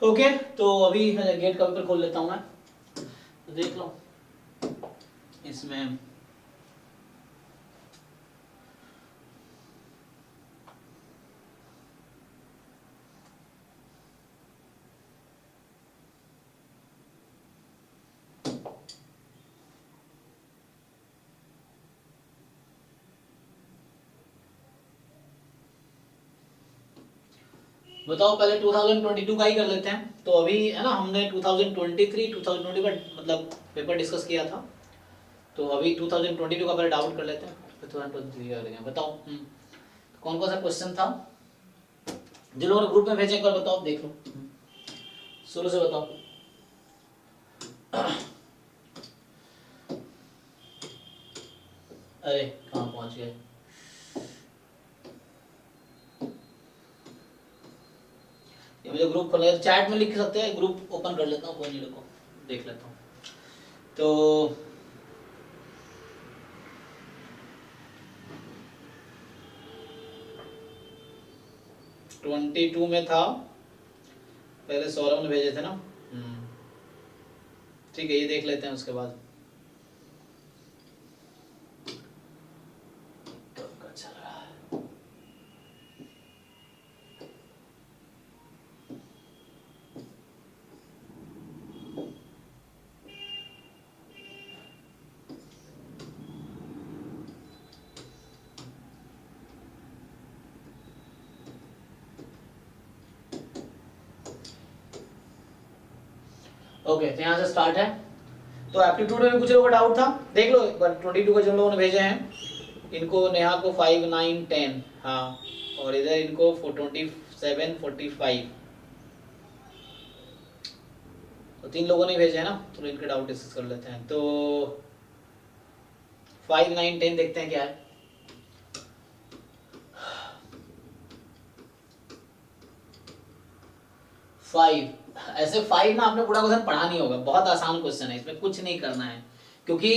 Okay, तो अभी gate का पेपर खोल लेता हूँ मैं, तो देख लो इसमें बताओ, पहले 2022 का ही कर लेते हैं। तो अभी है ना, हमने 2023 2020 का मतलब पेपर डिस्कस किया था, तो अभी 2022 का पहले डाउट कर लेते हैं, फिर 2023 कर लेंगे। बताओ कौन कौन सा क्वेश्चन था, जिन लोगों ने ग्रुप में भेजे एक बार बताओ, देख लो शुरू से बताओ। अरे कहाँ पहुंच गए, ये मुझे ग्रुप खोलना है, चैट में लिख सकते हैं, ग्रुप ओपन कर लेता हूँ, कोई नहीं, रुको देख लेता हूँ। तो ट्वेंटी टू में था, पहले सौरभ ने भेजे थे ना। ठीक है, ये देख लेते हैं उसके बाद। चल रहा है ओके, तो यहाँ से स्टार्ट है। तो एप्टीट्यूड में कुछ लोगों का डाउट था, देख लो एक बार 22 का जिन लोगों ने भेजे हैं, इनको नेहा को 5 9 10, हाँ, और इधर इनको 27 45, तो 3 लोगों ने भेजे हैं ना, तो इनके डाउट डिस्कस कर लेते हैं। तो 5 9 10 देखते हैं क्या है। फाइव, ऐसे 5 ना आपने पूरा क्वेश्चन पढ़ा नहीं होगा, बहुत आसान क्वेश्चन है, इसमें कुछ नहीं करना है, क्योंकि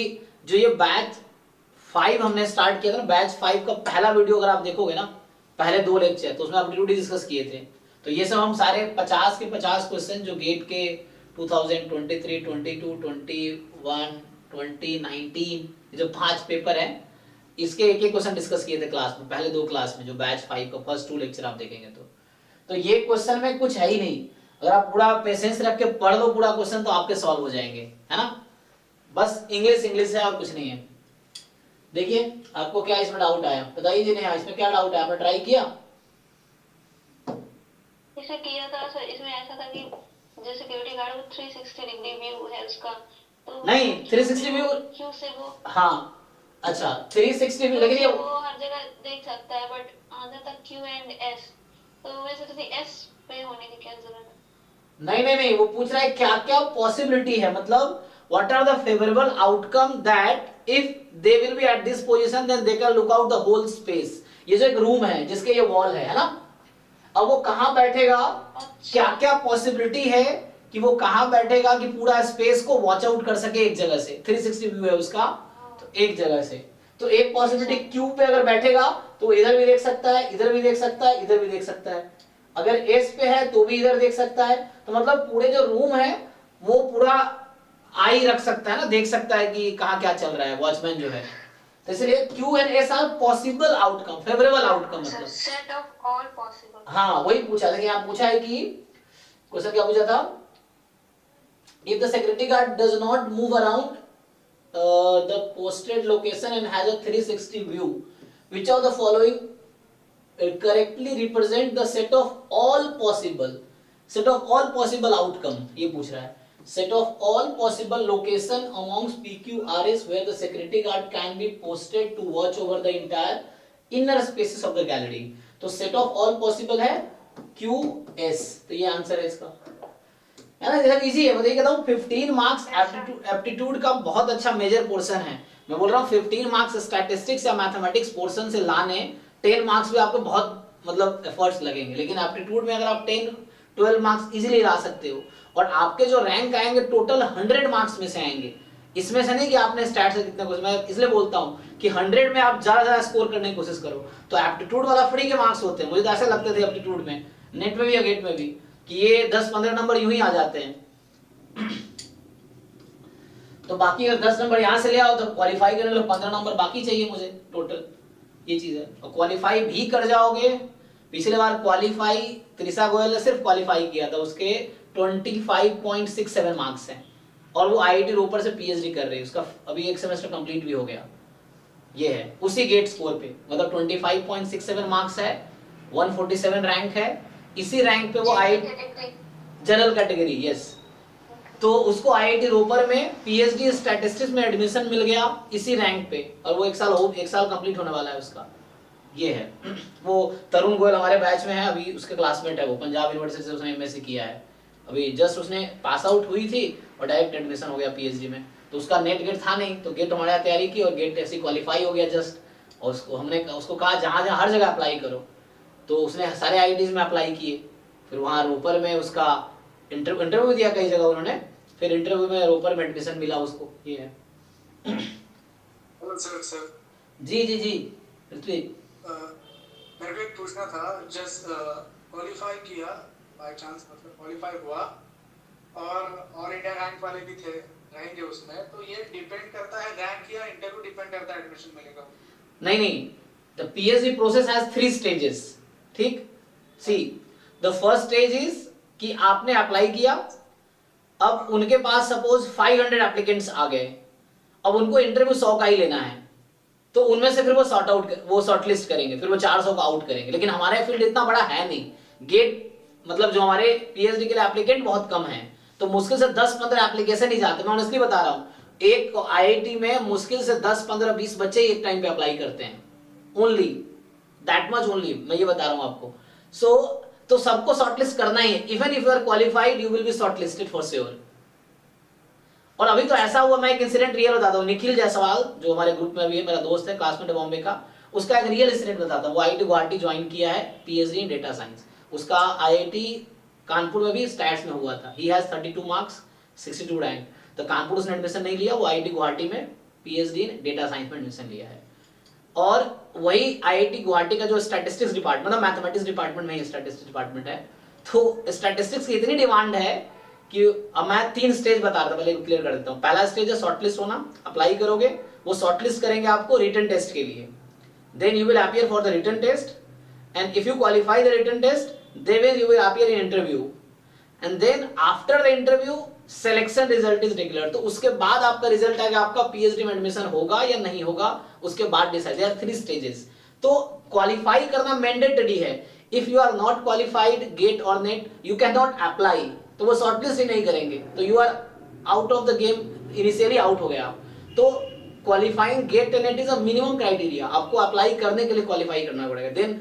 जो ये बैच 5 हमने स्टार्ट किया था ना, बैच 5 का पहला वीडियो अगर आप देखोगे ना, पहले 2 लेक्चर, तो उसमें एप्टीट्यूड डिस्कस किए थे। तो ये सब हम सारे 50 के 50 क्वेश्चन जो गेट के 2023 22 21 20 19 जो 5 पेपर है, इसके एक एक क्वेश्चन डिस्कस किए थे क्लास में, पहले 2 क्लास में, जो बैच 5 का फर्स्ट 2 लेक्चर आप देखेंगे तो ये क्वेश्चन में कुछ है ही नहीं। अगर आप पूरा पेशेंस रख के पढ़ लो पूरा क्वेश्चन, तो आपके सॉल्व हो जाएंगे, है ना। बस इंग्लिश है और कुछ नहीं है। देखिए आपको क्या इसमें डाउट आया, बताइए जी। नहीं, इसमें क्या डाउट है, आपने ट्राई किया? इसे किया था सर, इसमें ऐसा था कि जो सिक्योरिटी गार्ड वो 360 डिग्री व्यू है उसका, तो नहीं 360 व्यू क्यों से वो, हाँ अच्छा 360 व्यू, लेकिन ये वो हर जगह देख सकता है, बट आधा तक क्यू एंड एस, तो वैसे तो एस पे होने की क्या जरूरत है? नहीं, वो पूछ रहा है क्या क्या पॉसिबिलिटी है, मतलब what are the favourable outcome that if they will be at this position then they can look out the whole space. ये जो एक रूम है जिसके ये वॉल है ना, अब वो कहां बैठेगा, क्या क्या पॉसिबिलिटी है कि वो कहां बैठेगा कि पूरा स्पेस को वॉच आउट कर सके एक जगह से। 360 व्यू है उसका, तो एक जगह से, तो एक पॉसिबिलिटी क्यू पे अगर बैठेगा तो इधर भी देख सकता है, इधर भी देख सकता है, इधर भी देख सकता है। अगर एस पे है तो भी इधर देख सकता है। तो मतलब पूरे जो रूम है वो पूरा आई रख सकता है ना, देख सकता है कि कहां क्या चल रहा है, वॉचमैन जो है। तो इसलिए Q and S R possible outcome, favourable outcome, मतलब सेट ऑफ ऑल पॉसिबल। हाँ वही पूछा था कि यहाँ पूछा है कि क्वेश्चन क्या पूछा था, if the security guard does not move around the posted location and has a 360 view, which of the following correctly represent the set of all possible outcome, ये पूछ रहा है। set of all possible location amongst PQRS where the security guard can be posted to watch over the entire inner spaces of the gallery। तो set of all possible है QS, तो ये answer है इसका, है ना। जैसे इजी है, बताइए, कहता हूँ 15 मार्क्स एप्टीट्यूड का बहुत अच्छा मेजर पोर्शन है। मैं बोल रहा हूँ 15 मार्क्स स्टैटिस्टिक्स या मैथमेटिक्स पोर्शन से लाने 10 मार्क्स भी आपको बहुत मतलब एफर्ट्स लगेंगे, लेकिन एप्टीट्यूड में अगर आप 10-12 मार्क्स इजीली ला सकते हो, और आपके जो रैंक आएंगे टोटल 100 मार्क्स में से आएंगे, इसमें से नहीं कि आपने स्टैट से कितने क्वेश्चन, मैं इसलिए बोलता हूँ कि 100 में आप ज्यादा स्कोर करने की कोशिश करो। तो एप्टीट्यूड वाला फ्री के मार्क्स होते हैं, मुझे तो ऐसे लगते थे एप्टीट्यूड में, नेट में भी या गेट में भी। कि ये 10-15 नंबर यूं ही आ जाते हैं। तो बाकी अगर 10 नंबर यहाँ से ले आओ तो क्वालिफाई करने के लिए 15 नंबर बाकी चाहिए मुझे टोटल, ये चीज है। और क्वालिफाई भी कर जाओगे, पिछले बार क्वालिफाई त्रिशा गोयल ने सिर्फ क्वालिफाई किया था, उसके 25.67 मार्क्स हैं और वो आईआईटी रोपर से पीएचडी कर रही है, उसका अभी एक सेमेस्टर कंप्लीट भी हो गया। ये है उसी गेट स्कोर पे, मतलब 25.67 मार्क्स है, 147 रैंक है, इसी रैंक पे वो आईआईटी जनरल कैटेगरी, यस। तो उसको आईआईटी रोपर में पीएचडी स्टैटिस्टिक्स में एडमिशन मिल गया इसी रैंक पे, और वो एक साल कंप्लीट होने वाला है उसका। ये है वो तरुण गोयल हमारे बैच में है, अभी उसके क्लासमेट है वो, पंजाब यूनिवर्सिटी से उसने एमएससी किया है, अभी जस्ट उसने पास आउट हुई थी और डायरेक्ट एडमिशन हो गया पीएचडी में। तो उसका नेट गेट था नहीं, तो गेट हमारे यहाँ तैयारी की और गेट ऐसी क्वालिफाई हो गया जस्ट। और हमने उसको कहा जहाँ जहाँ हर जगह अप्लाई करो, तो उसने सारे आईआईटीज में अप्लाई किए, फिर वहाँ रोपर में उसका इंटरव्यू दिया कई जगह उन्होंने, फिर इंटरव्यू में रोपर में एडमिशन मिला उसको। ये है। Hello sir. जी जी जी पृथ्वी, मेरे को एक पूछना था, जस्ट क्वालिफाई किया बाय चांस, मतलब क्वालिफाई हुआ और इंडिया रैंक वाले भी थे रहेंगे उसमें, तो ये डिपेंड करता है रैंक या इंटरव्यू डिपेंड करता है एडमिशन मिलेगा? नहीं, the PhD process has 3 stages, ठीक। See the first stage is कि आपने अप्लाई किया, अब उनके पास सपोज 500 एप्लीकेंट्स आ गए, अब उनको इंटरव्यू 100 का ही लेना है, तो उनमें से फिर वो शॉर्टलिस्ट करेंगे, फिर वो 400 का आउट करेंगे। लेकिन हमारे फील्ड इतना बड़ा है नहीं, गेट मतलब जो हमारे पीएचडी के लिए एप्लीकेंट बहुत कम है, तो मुश्किल से 10-15 एप्लीकेशन ही जाते हैं। मैं ऑनेस्टली बता रहा हूँ, एक आईआईटी में मुश्किल से 10-15-20 बच्चे एक टाइम पे अप्लाई करते हैं, ओनली दैट मच ओनली, मैं ये बता रहा हूँ आपको। तो सबको शॉर्टलिस्ट करना ही है, even if you are qualified you will be shortlisted for sure. और अभी तो ऐसा हुआ, मैं एक इंसिडेंट रियल बताता हूँ। निखिल जायसवाल जो हमारे ग्रुप में भी है, मेरा दोस्त है, क्लासमेट है बॉम्बे का, उसका एक रियल इंसिडेंट बताता हूँ। वो आईआईटी गुवाहाटी ज्वाइन किया है पीएचडी इन डेटा साइंस, उसका आईआईटी कानपुर में भी स्टैट्स में हुआ था। He has 32 marks, 62 rank. तो कानपुर उसने एडमिशन नहीं लिया, वो आईआईटी गुवाहाटी में पीएचडी इन डेटा साइंस में एडमिशन लिया है। और वही आईआईटी गुवाहाटी का जो स्टैटिस्टिक्स डिपार्टमेंट, मतलब मैथमेटिक्स डिपार्टमेंट में ही स्टैटिस्टिक्स डिपार्टमेंट है, तो स्टैटिस्टिक्स की इतनी डिमांड है कि अब मैं 3 स्टेज बता रहा था, पहले क्लियर कर देता हूँ। पहला स्टेज है शॉर्टलिस्ट होना, अप्लाई करोगे, वो शॉर्टलिस्ट करेंगे आपको रिटन टेस्ट के लिए, then you will appear for the written test, and if you qualify the written test then you will appear in interview, and then after the interview selection result is declare. तो उसके बाद आपका result आएगा, आपका PhD में admission होगा या नहीं होगा, उसके बाद डिसाइड। There are 3 stages. तो क्वालिफाई करना मैंडेटरी है। If you are not qualified GATE और NET, you can not apply, तो वो शॉर्टलिस्ट ही नहीं करेंगे, तो you are out of the game, initially out हो गया आप। तो qualifying GATE NET is a minimum criteria, आपको अप्लाई करने के लिए क्वालिफाई करना पड़ेगा। देन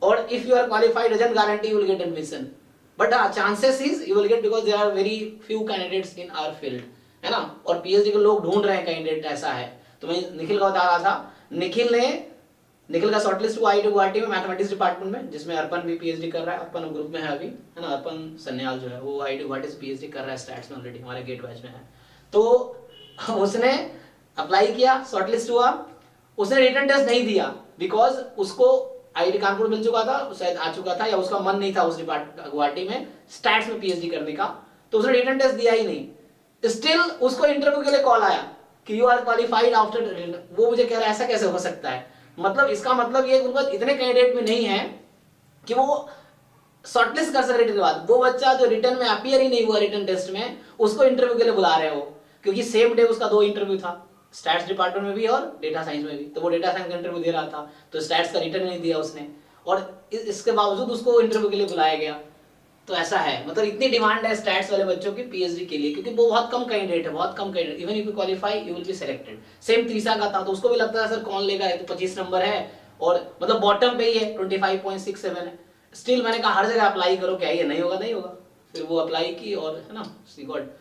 और if you are qualified doesn't guarantee you will gate admission, but chances is you will get, because there are very few candidates in our field, है ना। और पीएचडी के लोग ढूंढ रहे हैं कैंडिडेट, ऐसा है। तो मैं निखिल का बता रहा था, निखिल का शॉर्टलिस्ट हुआ आईआईटी गुवाहाटी में मैथमेटिक्स डिपार्टमेंट में, जिसमें अर्पण भी पीएचडी कर रहा है, अर्पण ग्रुप में है अभी, है ना। अर्पण सन्याल जो है वो आईआईटी गुवाहाटी से पीएचडी कर रहा है स्टैट्स में, ऑलरेडी हमारे गेट बैच में है। तो उसने अप्लाई किया, शॉर्टलिस्ट हुआ, उसने रिटन टेस्ट नहीं दिया, बिकॉज उसको आईआईटी कानपुर मिल चुका था, शायद आ चुका था, या उसका मन नहीं था उस डिपार्टमेंट गुवाहाटी में स्टैट्स में पीएचडी करने का, तो उसने रिटन टेस्ट दिया ही नहीं। स्टिल उसको इंटरव्यू के लिए कॉल आया कि यू आर क्वालिफाइड आफ्टर। वो मुझे कह रहा है ऐसा कैसे हो सकता है, मतलब इसका मतलब ये उनका इतने कैंडिडेट में नहीं है कि वो शॉर्टलिस्ट कर सके रिटन के बाद। वो बच्चा जो रिटन में अपीयर ही नहीं हुआ रिटन टेस्ट में, उसको इंटरव्यू के लिए बुला रहे हो, क्योंकि सेम डे उसका 2 इंटरव्यू था, स्टैट्स डिपार्टमेंट में भी और डेटा साइंस में भी। तो वो डेटा साइंस का इंटरव्यू दे रहा था, तो स्टैट्स का रिटन नहीं दिया उसने, और इसके बावजूद उसको इंटरव्यू के लिए बुलाया गया। तो ऐसा है, मतलब इतनी डिमांड है स्टैट्स वाले बच्चों की पीएचडी के लिए, क्योंकि वो बहुत कम कैंडिडेट है, बहुत कम candidate. Even if you qualify you will be selected. Same Trisha का था, तो उसको भी लगता है सर कौन लेगा, तो 25 नंबर है और मतलब बॉटम पे ही है, 25.67 है। स्टिल मैंने कहा हर जगह अप्लाई करो, क्या ये नहीं होगा, नहीं होगा। फिर वो अप्लाई की और है ना, she got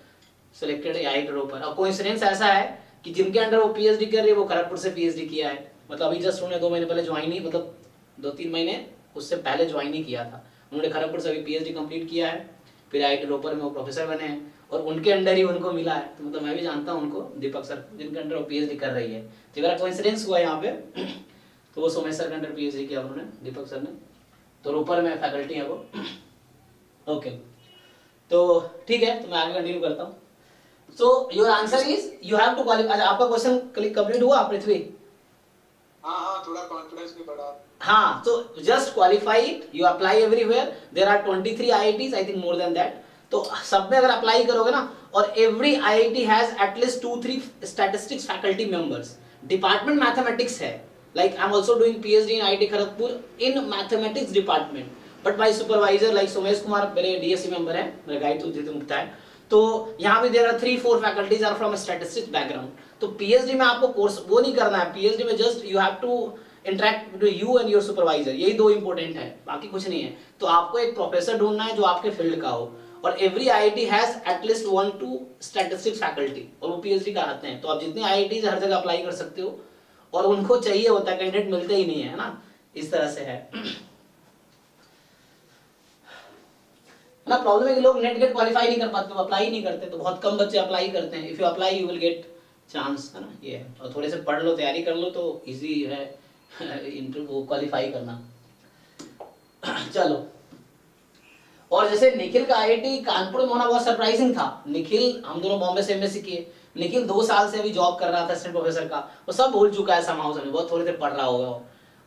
selected IIT Ropar. और कोइंसिडेंस ऐसा है कि जिनके अंडर वो पीएचडी कर रही है वो खड़गपुर से पीएचडी किया है। मतलब अभी जस्ट उन्होंने 2 महीने पहले ज्वाइन ही, मतलब 2-3 महीने उससे पहले ज्वाइन ही किया था उन्होंने। खड़गपुर से अभी पीएचडी कंप्लीट किया है, फिर आईआईटी रोपर में वो प्रोफेसर बने हैं, और उनके अंडर ही उनको मिला है। तो मतलब मैं भी जानता हूँ उनको, दीपक सर, जिनके अंडर वो पीएचडी कर रही है। तो मेरा कोइंसिडेंस हुआ यहाँ पे। तो वो सोमेश सर के अंडर पीएचडी किया उन्होंने, दीपक सर ने, तो रोपर में फैकल्टी है वो। ओके, तो ठीक है, तो मैं आगे कंटिन्यू करता हूँ। So your answer is you have to qualify. अच्छा, आपका क्वेश्चन कंप्लीट हुआ पृथ्वी? हाँ, थोड़ा कॉन्फिडेंस भी बढ़ा। हाँ, so just qualify it, you apply everywhere, there are 23 IITs, I think more than that, तो सब में अगर अप्लाई करोगे ना, और every IIT has at least 2-3 statistics faculty members, department mathematics है, like I'm also doing PhD in IIT Kharagpur in mathematics department, but my supervisor like Somesh Kumar मेरे DSC member है, मेरे गाइड उदित मुक्ता है, तो यहाँ भी there are 3-4 faculties are from statistics background, तो PhD में आपको कोर्स वो नहीं करना है, PhD में just you have to interact between you and your supervisor, यही दो इंपॉर्टेंट है, बाकी कुछ नहीं है। तो आपको एक प्रोफेसर ढूंढना है जो आपके फील्ड का हो, और every IIT has at least 1-2 statistics faculty, और वो पीएचडी कराते हैं। तो आप जितने आईआईटी हर जगह अप्लाई कर सकते हो, और उनको चाहिए होता है, कैंडिडेट मिलते ही नहीं है ना, इस तरह से है ना। प्रॉब्लम है कि लोग नेट गेट क्वालिफाई नहीं कर पाते, अप्लाई नहीं करते, तो बहुत कम बच्चे अप्लाई करते हैं। If you apply you will get chance, है ना, ये है। और थोड़े से पढ़ लो, तैयारी कर लो तो इजी है इंटरव्यू क्वालिफाई करना। चलो, और जैसे निखिल का आईआईटी कानपुर में होना बहुत सरप्राइजिंग था। निखिल, हम दोनों बॉम्बे से एमएससी किए, निखिल 2 साल से अभी जॉब कर रहा था असिस्टेंट प्रोफेसर का, वो सब भूल चुका है समाउ से, बहुत थोड़े से पढ़ रहा होगा,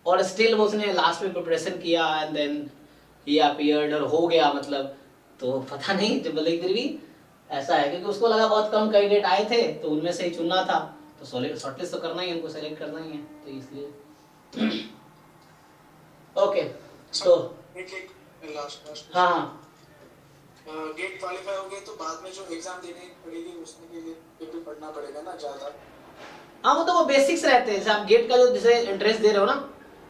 और स्टिल उसने लास्ट में प्रिपरेशन किया एंड देन ही अपीयर्ड और हो गया, मतलब तो पता नहीं, जब फिर भी ऐसा है क्योंकि उसको लगा बहुत कम कैंडिडेट आए थे, तो उनमें से ही चुनना था, तो शॉर्टलिस्ट तो करना ही है, उनको सेलेक्ट करना ही है, तो इसलिए ओके। तो एक लास्ट हाँ, गेट क्वालिफाई हो गए तो बाद में जो एग्जाम देनी पड़ेगी उसमें के लिए भी पढ़ना पड़ेगा ना ज्यादा? हाँ, वो तो वो बेसिक्स रहते हैं। जैसे आप गेट का जो जैसे इंटरेस्ट दे रहे हो ना,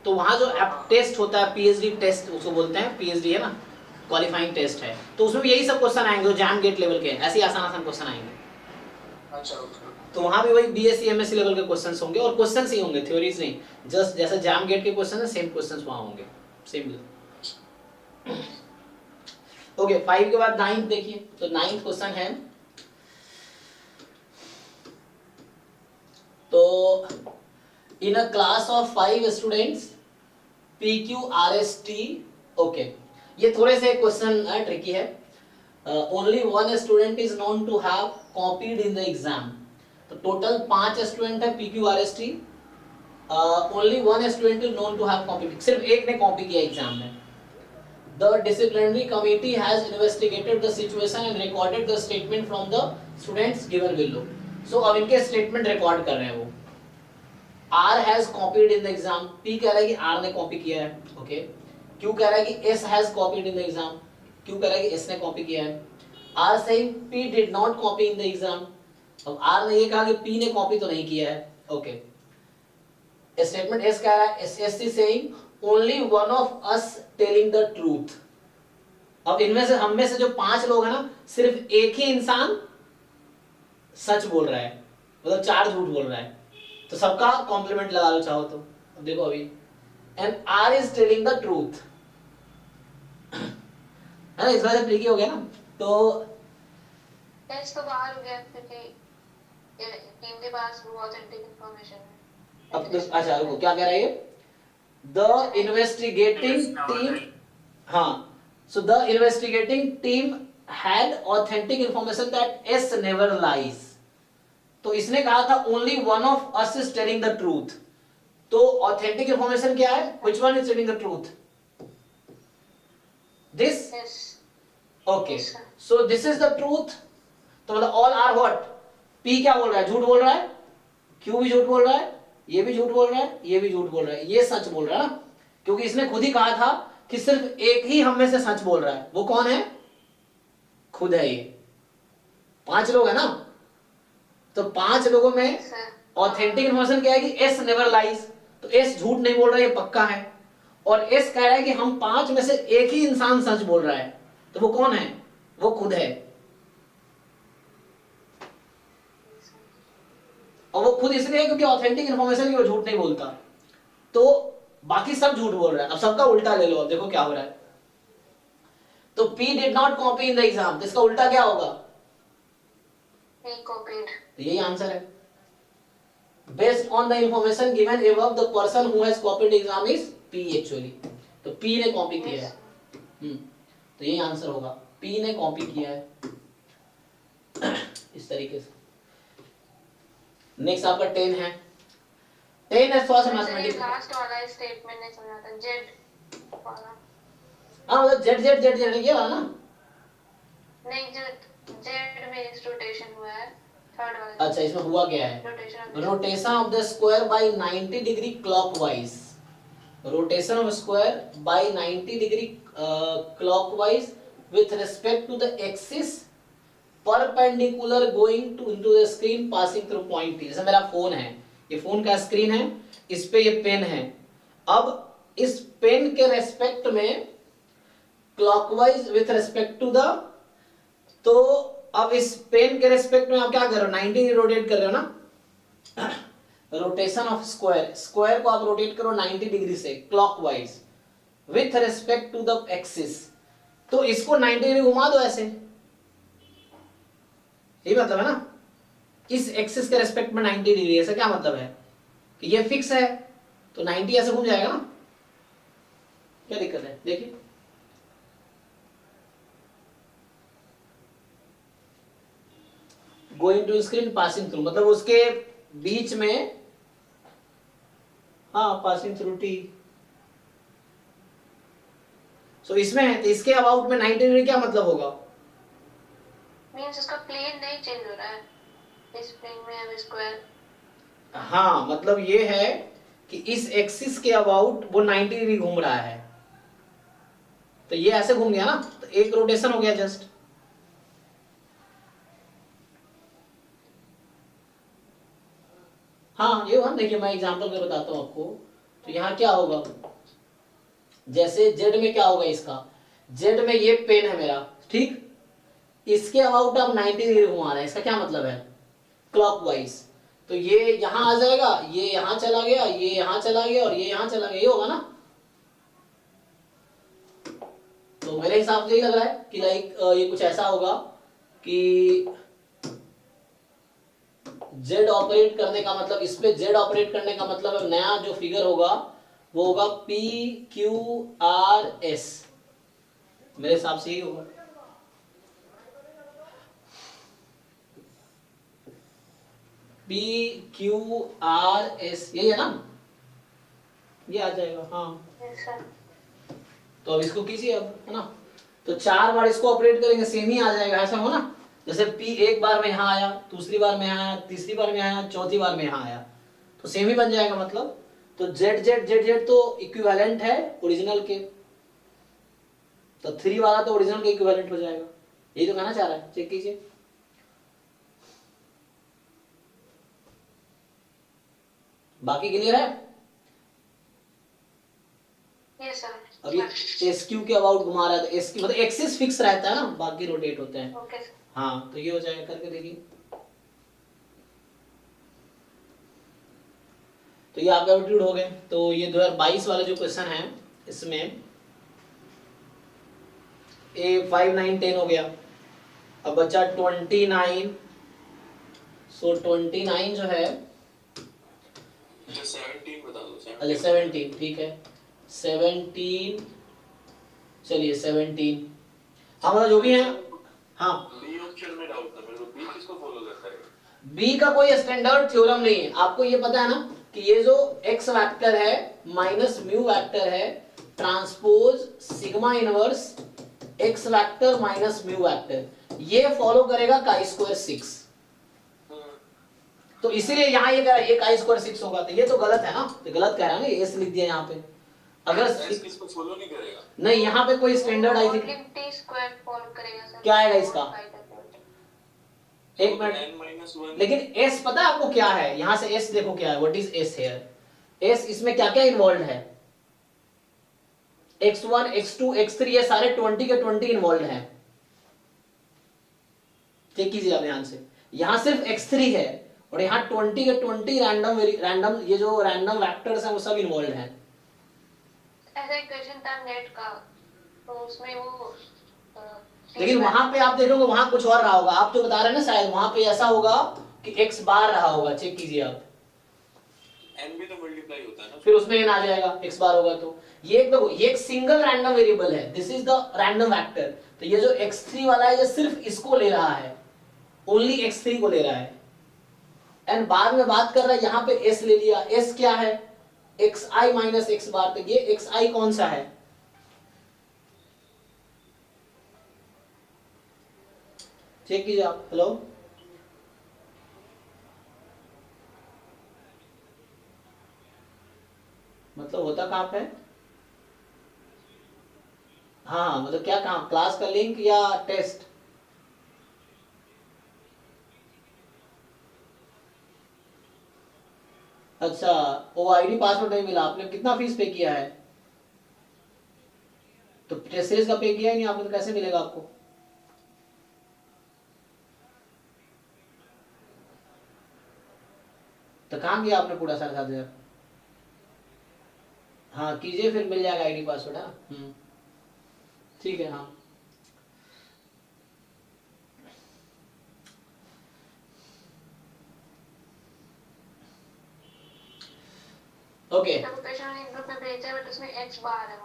तो वहाँ जो टेस्ट होता है, पीएचडी टेस्ट उसको बोलते हैं, पीएचडी है ना, क्वालिफाइंग टेस्ट है, तो उसमें भी यही सब क्वेश्चन आएंगे, जैम गेट लेवल के, ऐसे आसान क्वेश्चन आएंगे। अच्छा, तो वहाँ भी वही बीएससी एमएससी लेवल के क्वेश्चंस होंगे, और क्वेश्चंस ही होंगे, थ्योरीज नहीं, जस्ट जैसे जैम गेट के क्वेश्चन है, सेम क्वेश्चंस वहाँ होंगे, सेम। ओके, 5 के बाद 9th देखिए। तो 9th क्वेश्चन है, तो in a class of 5 students PQRST, okay, ये थोड़े से क्वेश्चन ट्रिकी है। Only 1 student is known to have copied in the exam. तो टोटल 5 स्टूडेंट है PQRST, only 1 student is known to have copied, सिर्फ एक ने कॉपी किया एग्जाम में। The disciplinary committee has investigated the situation and recorded the statement from the students given below. So अब इनके statement record कर रहे हैं वो। R has copied in the exam, P कह रहा है कि R ने कॉपी किया है, ओके। Q कह रहा है कि S has copied in the exam, Q कह रहा है कि S ने कॉपी किया है। R saying P did not copy in the exam, अब R ने ये कहा कि P ने कॉपी तो नहीं किया है, ओके। स्टेटमेंट S कह रहा है, S is saying only one of us telling the truth। अब इनमें से, हम में से जो 5 लोग हैं ना, सिर्फ एक ही इंसान सच बोल रहा है, मतलब 4 झूठ बोल रहा है, तो सबका कॉम्प्लीमेंट लगा लो चाहो तो। अब देखो अभी, and R is telling the truth, है ना, इस वजह से ट्रिकी हो गया ना। तो टेस्ट तो बाहर हो गया क्योंकि टीम के पास वो ऑथेंटिक इंफॉर्मेशन है। अब तो अच्छा रुको, क्या कह रहा है ये, द इन्वेस्टिगेटिंग टीम, हाँ, so the investigating team had authentic information that S never lies। तो इसने कहा था only one of us is telling the truth, तो authentic information क्या है, which one is telling the truth, this, Yes. okay, Yes, sir. so this is the truth। तो मतलब all are what, P क्या बोल रहा है, झूठ बोल रहा है, Q भी झूठ बोल रहा है, ये भी झूठ बोल रहा है, ये भी झूठ बोल रहा है, ये सच बोल रहा है ना, क्योंकि इसने खुद ही कहा था कि सिर्फ एक ही हम में से सच बोल रहा है। वो कौन है, खुद है ये। 5 लोग है ना, तो 5 लोगों में ऑथेंटिक इन्फॉर्मेशन क्या है कि एस नेवर लाइज, तो एस झूठ नहीं बोल रहा है, ये पक्का है। और एस कह रहा है कि हम 5 में से एक ही इंसान सच बोल रहा है, तो वो कौन है, वो खुद है। और वो खुद इसलिए है क्योंकि ऑथेंटिक इन्फॉर्मेशन की वो झूठ नहीं बोलता, तो बाकी सब झूठ बोल रहा है। अब सबका उल्टा ले लो, अब देखो क्या हो रहा है। तो P did not copy in the exam, तो इसका उल्टा क्या होगा, He copied। तो यही आंसर है। Based on the information given above, the person who has copied exam is P actually, तो P ने कॉपी किया है, तो यही आंसर होगा। P ने कॉपी किया है इस तरीके से। नेक्स्ट आपका 10 है। 10 है थोड़ा सा मैथमेटिक्स। लास्ट वाला स्टेटमेंट नहीं समझा था, जेड वाला। हाँ मतलब जेड जेड जेड जेड ये वाला ना। नहीं, जो जेड में इस रोटेशन हुआ है थर्ड वाला। अच्छा इसमें हुआ क्या है? Rotation of the square by 90 degree clockwise. Rotation of square by 90 degree clockwise with respect to the axis perpendicular going to into the screen passing through point P। जैसे मेरा फोन है, ये फोन का स्क्रीन है, इस पे ये pen है। अब इस पेन के रेस्पेक्ट में clockwise with respect to the, तो अब इस पेन के रेस्पेक्ट में आप क्या कर रहे हो? 90 डिग्री रोटेट कर रहे हो ना। रोटेशन ऑफ स्क्वायर, स्क्वायर को आप रोटेट करो 90 डिग्री से clockwise with respect to the axis. तो इसको 90 डिग्री घुमा दो ऐसे, यही मतलब है ना। इस एक्सिस के रेस्पेक्ट में 90 डिग्री, ऐसा क्या मतलब है कि ये फिक्स है तो 90 ऐसे घूम जाएगा ना। क्या दिक्कत है? देखिए going to screen passing through, मतलब उसके बीच में, हाँ पासिंग थ्रू टी। सो इसमें है तो इसके अबाउट में 90 डिग्री क्या मतलब होगा? मींस इसका प्लेन नहीं चेंज हो रहा है, इस प्लेन में अब स्क्वायर। हाँ मतलब ये है कि इस एक्सिस के अबाउट वो 90 डिग्री घूम रहा है, तो ये ऐसे घूम गया ना, तो एक रोटेशन हो गया जस्ट। हाँ ये वन देखिए, मैं एग्जांपल में बताता हूं आपको। तो यहाँ क्या होगा, जैसे जेड में क्या होगा, इसका जेड में ये पेन है मेरा, ठीक, इसके अबाउट आप 90 डिग्री घुमा रहे हैं, इसका क्या मतलब है? क्लॉकवाइज। तो ये यहां आ जाएगा, ये यहां चला गया, ये यहां चला गया और ये यहां चला गया, ये होगा ना। तो मेरे हिसाब से ये लग रहा है कि लाइक ये कुछ ऐसा होगा कि जेड ऑपरेट करने का मतलब, इस पे जेड ऑपरेट करने का मतलब नया जो फिगर होगा वो होगा पी क्यू आर एस। मेरे हिसाब से यही होगा। पी क्यू आर एस, यही है ना, ये आ जाएगा। हाँ तो अब इसको कीजिए अब, है ना। तो 4 बार इसको ऑपरेट करेंगे, सेम ही आ जाएगा, ऐसा हो ना। जैसे P एक बार में यहाँ आया, दूसरी बार में आया, तीसरी बार में आया, चौथी बार में यहाँ आया, तो सेम ही बन जाएगा मतलब। तो जेड जेड जेड जेड तो इक्विवेलेंट है ओरिजिनल के, तो 3 वाला तो ओरिजिनल के इक्विवेलेंट हो जाएगा। यही तो कहना चाह रहा है, चेक कीजिए। बाकी क्लियर है? Yes sir. अब ये एस क्यू के अबाउट घुमा रहा है, तो एस क्यू मतलब एक्सिस फिक्स रहता है ना, बाकी रोटेट होते हैं। Okay sir. हाँ तो ये हो जाएगा, करके देखिए। तो ये आपके एप्टीट्यूड हो गए। तो ये 2022 वाला जो क्वेश्चन है, इसमें ए 5 9 10 हो गया। अब बचा 29। सो 29 जो है, 17 बता दो। अच्छा 17 ठीक है। 17 चलिए 17, हाँ मतलब जो भी है। हाँ बी ऑप्शन में डाउट था मेरे को, बी किसको फॉलो करता है? बी का कोई स्टैंडर्ड थ्योरम नहीं है। आपको ये पता है ना कि ये जो एक्स वेक्टर है माइनस म्यू वेक्टर है, transpose sigma inverse x vector minus mu vector, ये फॉलो करेगा काई स्क्वायर 6। तो इसीलिए यहाँ ये कह रहा है ये काई स्क्वायर 6 होगा, तो ये तो गलत है ना, तो गलत कह रहा है ना, एस लिख दिया यहाँ पे। अगर इसको फॉलो नहीं करेगा, नहीं यहाँ पे कोई standard I think T square follow करेगा सर। क्या आएगा इसका? एक मिनट, n-1 लेकिन s पता है आपको क्या है? यहां से s देखो क्या है, what is s here. s इसमें क्या क्या इन्वॉल्व है? x1 x2 x3 ये सारे 20 के 20 इन्वॉल्व हैं। चेक कीजिए आप ध्यान से, यहां सिर्फ x3 है और यहाँ 20 के 20 रैंडम ये जो रैंडम वेक्टर्स हैं वो सब इन्वॉल्व हैं। ऐसा एक क्वेश्चन था नेट का, तो उसमें वो लेकिन वहां पे आप देखोगे वहां कुछ और रहा होगा, आप जो बता रहे हैं ना शायद वहां पे ऐसा होगा कि x बार रहा होगा। चेक कीजिए आप, n भी तो मल्टीप्लाई होता है ना, फिर उसमें n आ जाएगा x बार होगा। तो ये देखो, ये एक सिंगल रैंडम वेरिएबल है, this is the random vector. तो ये जो x3 वाला है ये सिर्फ इसको ले रहा है, ओनली x3 को ले रहा है। एंड बाद में बात कर रहा है यहां पे s ले लिया, s क्या है xi माइनस x बार, तो ये xi कौन सा है, चेक कीजिए आप। हेलो, मतलब होता कहां पे, हाँ मतलब क्या काम, क्लास का लिंक या टेस्ट, अच्छा वो आईडी पासवर्ड नहीं मिला, आपने कितना फीस पे किया है, तो टेस्ट सीरीज का पे किया ही नहीं आपने, तो कैसे मिलेगा आपको, तो कहाँ किया आपने पूरा 7,500, हाँ कीजिए फिर मिल जाएगा आईडी पासवर्ड, है ठीक है। हाँ ओके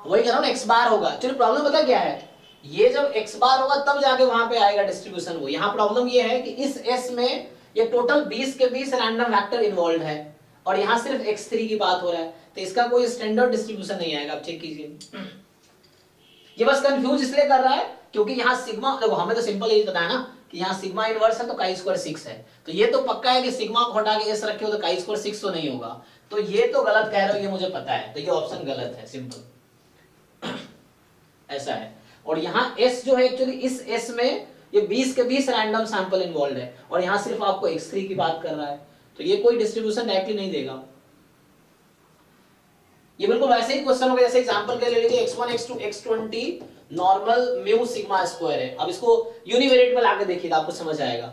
वही कह रहा हूँ x बार होगा। चलो प्रॉब्लम पता क्या है, ये जब x बार होगा तब जाके वहां पे आएगा डिस्ट्रीब्यूशन वो। यहाँ प्रॉब्लम ये है कि इस s में ये टोटल 20 के 20 रैंडम फैक्टर इन्वॉल्व है और यहाँ सिर्फ x3 की बात हो रहा है, तो इसका कोई स्टैंडर्ड डिस्ट्रीब्यूशन नहीं आएगा। आप चेक कीजिए, ये बस कंफ्यूज इसलिए कर रहा है क्योंकि यहाँ सिग्मा, देखो हमें तो सिंपल यही पता है ना कि यहाँ सिग्मा इनवर्स है तो काई स्क्वायर 6 है, तो ये तो पक्का है कि सिग्मा को हटा के s रखे हो तो काई स्क्वायर 6 तो नहीं होगा, तो ये तो गलत कह रहे हो, ये मुझे पता है, तो ये ऑप्शन गलत है, सिंपल ऐसा है। और यहाँ s जो है एक्चुअली इस s में ये 20 के 20 रैंडम सैंपल इन्वॉल्व है और यहाँ सिर्फ आपको x3 की बात कर रहा है, तो ये कोई डिस्ट्रीब्यूशन डायरेक्टली नहीं देगा। ये बिल्कुल वैसे ही क्वेश्चन होगा जैसे एग्जांपल के ले लीजिए x1 x2 x20 normal mu sigma square है। अब इसको यूनिवेरिएट में लाके देखिएगा, आपको समझ आएगा।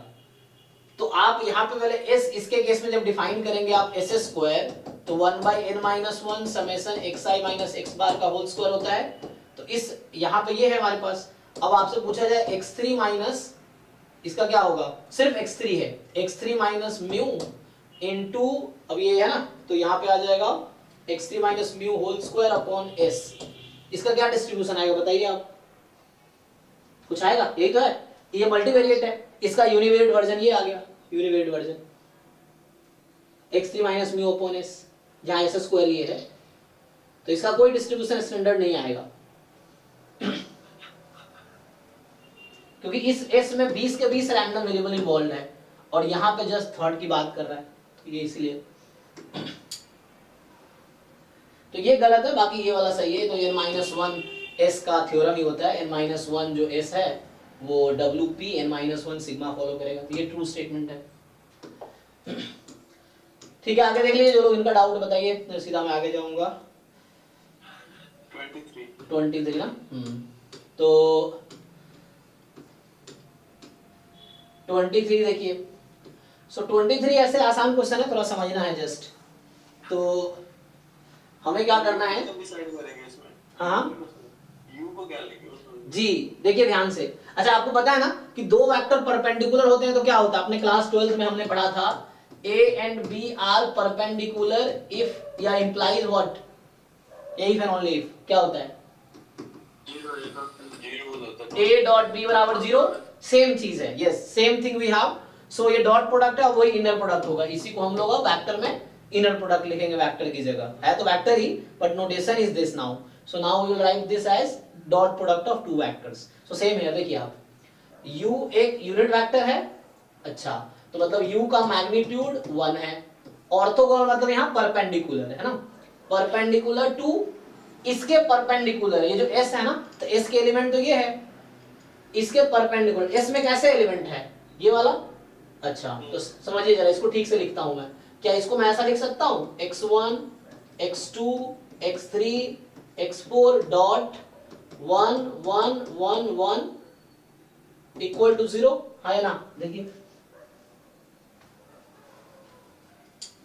तो आप यहाँ पे पहले s, इसके केस में जब डिफाइन करेंगे आप s स्क्वायर, तो 1/n-1 summation xi minus x बार का होल स्क्वायर होता है। तो इस यहाँ पे ये है हमारे पास। अब आपसे पूछा जाए x3 माइनस इसका क्या होगा, सिर्फ x3 है, x3 माइनस म्यू इनटू, अब ये है ना, तो यहाँ पे आ जाएगा x3 minus mu whole square upon s। इसका क्या डिस्ट्रीब्यूशन आएगा बताइए आप, कुछ आएगा, यही तो है, ये मल्टीवेरिएट है, इसका यूनिवेरिएट वर्जन ये आ गया, univariate version x3 minus mu upon s, जहां s स्क्वायर ये है, तो इसका कोई डिस्ट्रीब्यूशन स्टैंडर्ड नहीं आएगा क्योंकि इस s में 20 के 20 रैंडम वेरिएबल इन्वॉल्व है और यहाँ पे जस्ट थर्ड की बात कर रहा है, तो ये इसलिए तो ये गलत है, बाकी ये वाला सही है। तो n-1 s का थ्योरम ही होता है, n-1 जो s है वो WP n-1 सिग्मा फॉलो करेगा, तो ये ट्रू स्टेटमेंट है। ठीक है, आगे देख लीजिए जो लोग इनका डाउट बताइए, सीधा मैं आगे जाऊंगा। 23 ना, तो 23 देखिए। सो 23 ऐसे आसान क्वेश्चन है, थोड़ा समझना है जस्ट। तो हमें क्या करना है, हाँ u को क्या लेंगे जी, देखिए ध्यान से। अच्छा आपको पता है ना कि दो वेक्टर परपेंडिकुलर होते हैं तो क्या होता है, अपने क्लास 12 में हमने पढ़ा था a and b are perpendicular if या implies what, if and only if, क्या होता है a डॉट b बराबर 0, सेम चीज है, yes same thing we have. So ये डॉट प्रोडक्ट है, वही इनर प्रोडक्ट होगा, इसी को हम लोग वेक्टर में इनर प्रोडक्ट लिखेंगे वेक्टर की जगह, है तो वेक्टर ही but notation is this now. So now we will write this as dot product of two vectors. So same है, देखिए आप u एक यूनिट वेक्टर है, अच्छा तो मतलब u का मैग्नीट्यूड 1 है, ऑर्थोगोनल मतलब यहाँ परपेंडिकुलर है ना, परपेंडिकुलर टू इसके परपेंडिकुलर, ये जो s है ना, तो s के एलिमेंट तो ये है, इसके परपेंडिकुलर s में कैसे एलिमेंट है ये वाला, अच्छा तो समझिए जरा, इसको ठीक से लिखता हूं मैं, क्या इसको मैं ऐसा लिख सकता हूं x1 x2 x3 x4 dot 1 1 1 1 equal to 0, है ना, देखिए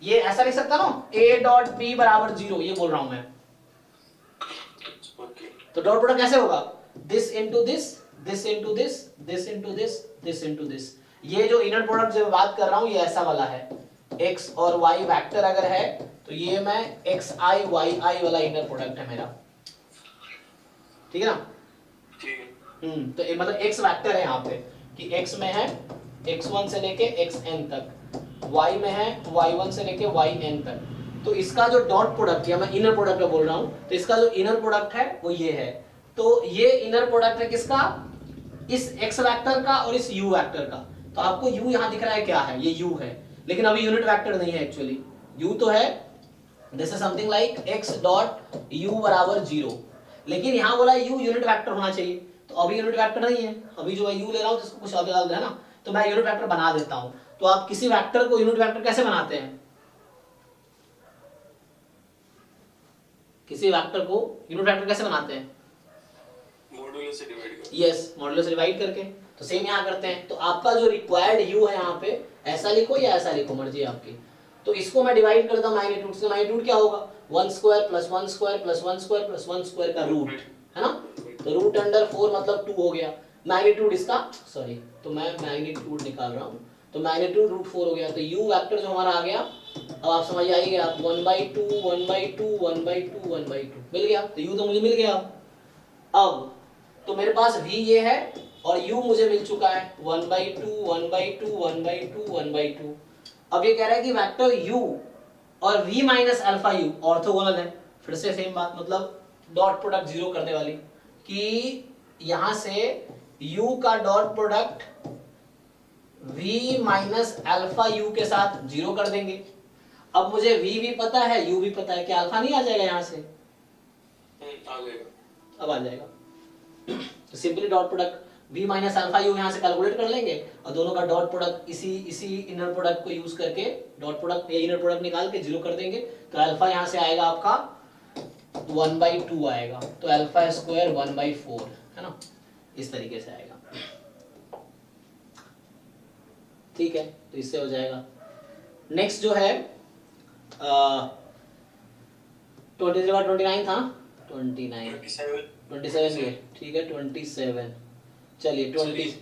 ये ऐसा लिख सकता ना, a डॉट b बराबर 0, ये बोल रहा हूं मैं। तो डॉट प्रोडक्ट कैसे होगा, this into this, this into this, this into this, this into this. ये जो इनर प्रोडक्ट जो बात कर रहा हूं ये ऐसा वाला है, x और y वेक्टर अगर है तो ये मैं xi yi वाला इनर प्रोडक्ट है मेरा, ठीक है ना। तो ये मतलब x वेक्टर है यहाँ पे कि x में है x1 से लेके xn तक, y में है y1 से लेके yn तक। तो इसका जो डॉट प्रोडक्ट है, मैं इनर प्रोडक्ट का बोल रहा हूँ, तो इसका जो इनर प्रोडक्ट है वो ये है। तो ये इनर प्रोडक्ट है किसका, इस x वेक्टर का और इस u वेक्टर का। तो आपको u यहाँ दिख रहा है क्या है, ये u है, लेकिन अभी यूनिट वेक्टर नहीं है एक्चुअली। u तो है, this is something like x dot u बराबर 0, लेकिन यहाँ बोला u यूनिट वेक्टर होना चाहिए, तो अभी यूनिट वेक्टर नहीं है। अभी जो मैं u ले रहा हूँ जिसको कुछ और डाल है ना, तो मैं यूनिट वेक्टर बना देता हूँ। तो आप किसी वेक्टर को यूनिट वेक्टर कैसे बनाते हैं, किसी वेक्टर को यूनिट वेक्टर कैसे बनाते हैं, मॉड्यूलो से डिवाइड करके। यस, मॉड्यूलो से डिवाइड करके। तो सेम यहाँ करते हैं। तो आपका जो रिक्वायर्ड u है यहाँ पे, ऐसा लिखो या ऐसा लिखो, मर्जी है आपकी। तो इसको मैं डिवाइड करता हूँ मैग्नीट्यूड से। मैग्नीट्यूड क्या होगा, 1 square plus 1 square plus 1 square plus 1 square का रूट, है ना। तो रूट अंडर 4 मतलब 2 हो गया मैग्नीट्यूड इसका, सॉरी, तो मैं मैग्नीट्यूड निकाल रहा हूँ। तो मैग्नीट्यूड रूट 4 हो गया। तो u वेक्टर जो हमारा आ गया, अब आप समझ आइए, आप 1/2 1/2 1/2 1/2 मिल गया। तो u तो मुझे मिल गया। अब तो मेरे पास v ये है और u मुझे मिल चुका है 1/2 1/2 1/2 1/2। अब ये कह रहा है कि वेक्टर u और v minus alpha u orthogonal है। फिर से सेम बात, मतलब डॉट प्रोडक्ट जीरो करने वाली, कि यहां से u का dot product v minus alpha u के साथ जीरो कर देंगे। अब मुझे v भी पता है, u भी पता है, क्या अल्फा नहीं आ जाएगा यहाँ से, आ जाएगा, अब आ जाएगा। तो simply dot product v minus alpha u यहाँ से कैलकुलेट कर लेंगे और दोनों का डॉट प्रोडक्ट इसी इनर प्रोडक्ट को यूज करके डॉट प्रोडक्ट या इनर प्रोडक्ट निकाल के जीरो कर देंगे। तो अल्फा यहाँ से आएगा आपका 1/2 आएगा, तो अल्फा स्क्वायर 1/4, है ना, इस तरीके से आएगा। ठीक है, तो इससे हो जाएगा। नेक्स्ट जो है 23 का 29 था, 27 ये, ठीक है 27। चलिए 20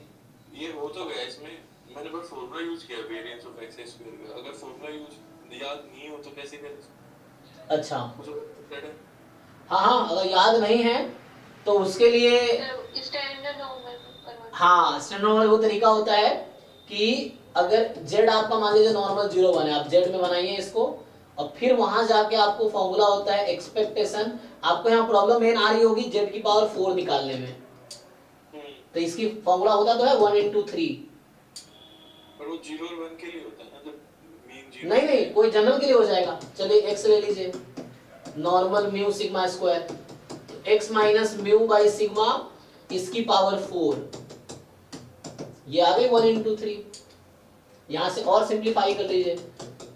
ये हो तो गया। इसमें मैंने बस फॉर्मूला यूज किया वेरिएंस ऑफ एक्स स्क्वायर का। अगर फॉर्मूला यूज याद नहीं हो तो कैसे करें? अच्छा, मुझे हाँ, अगर याद नहीं है तो उसके लिए स्टैंडर्ड नॉर्मल करवाना। हाँ, स्टैंडर्ड नॉर्मल वो तरीका होता है कि अगर z आपका मान लीजिए नॉर्मल 0 है, आप z में बनाइए इसको, और फिर वहां जाके आपको फॉर्मूला होता है एक्सपेक्टेशन। आपको यहाँ प्रॉब्लम मेन आ रही होगी z की पावर 4 निकालने में, तो इसकी फॉर्मूला होता तो है 1 × 3। पर वो 0 और 1 के लिए होता है ना, जब मीन 0 नहीं, कोई जनरल के लिए हो जाएगा। चलिए x ले लीजिए, normal mu sigma square, x minus mu by sigma इसकी पावर 4, ये आ गई 1 × 3। यहाँ से और सिंप्लीफाई कर लीजिए,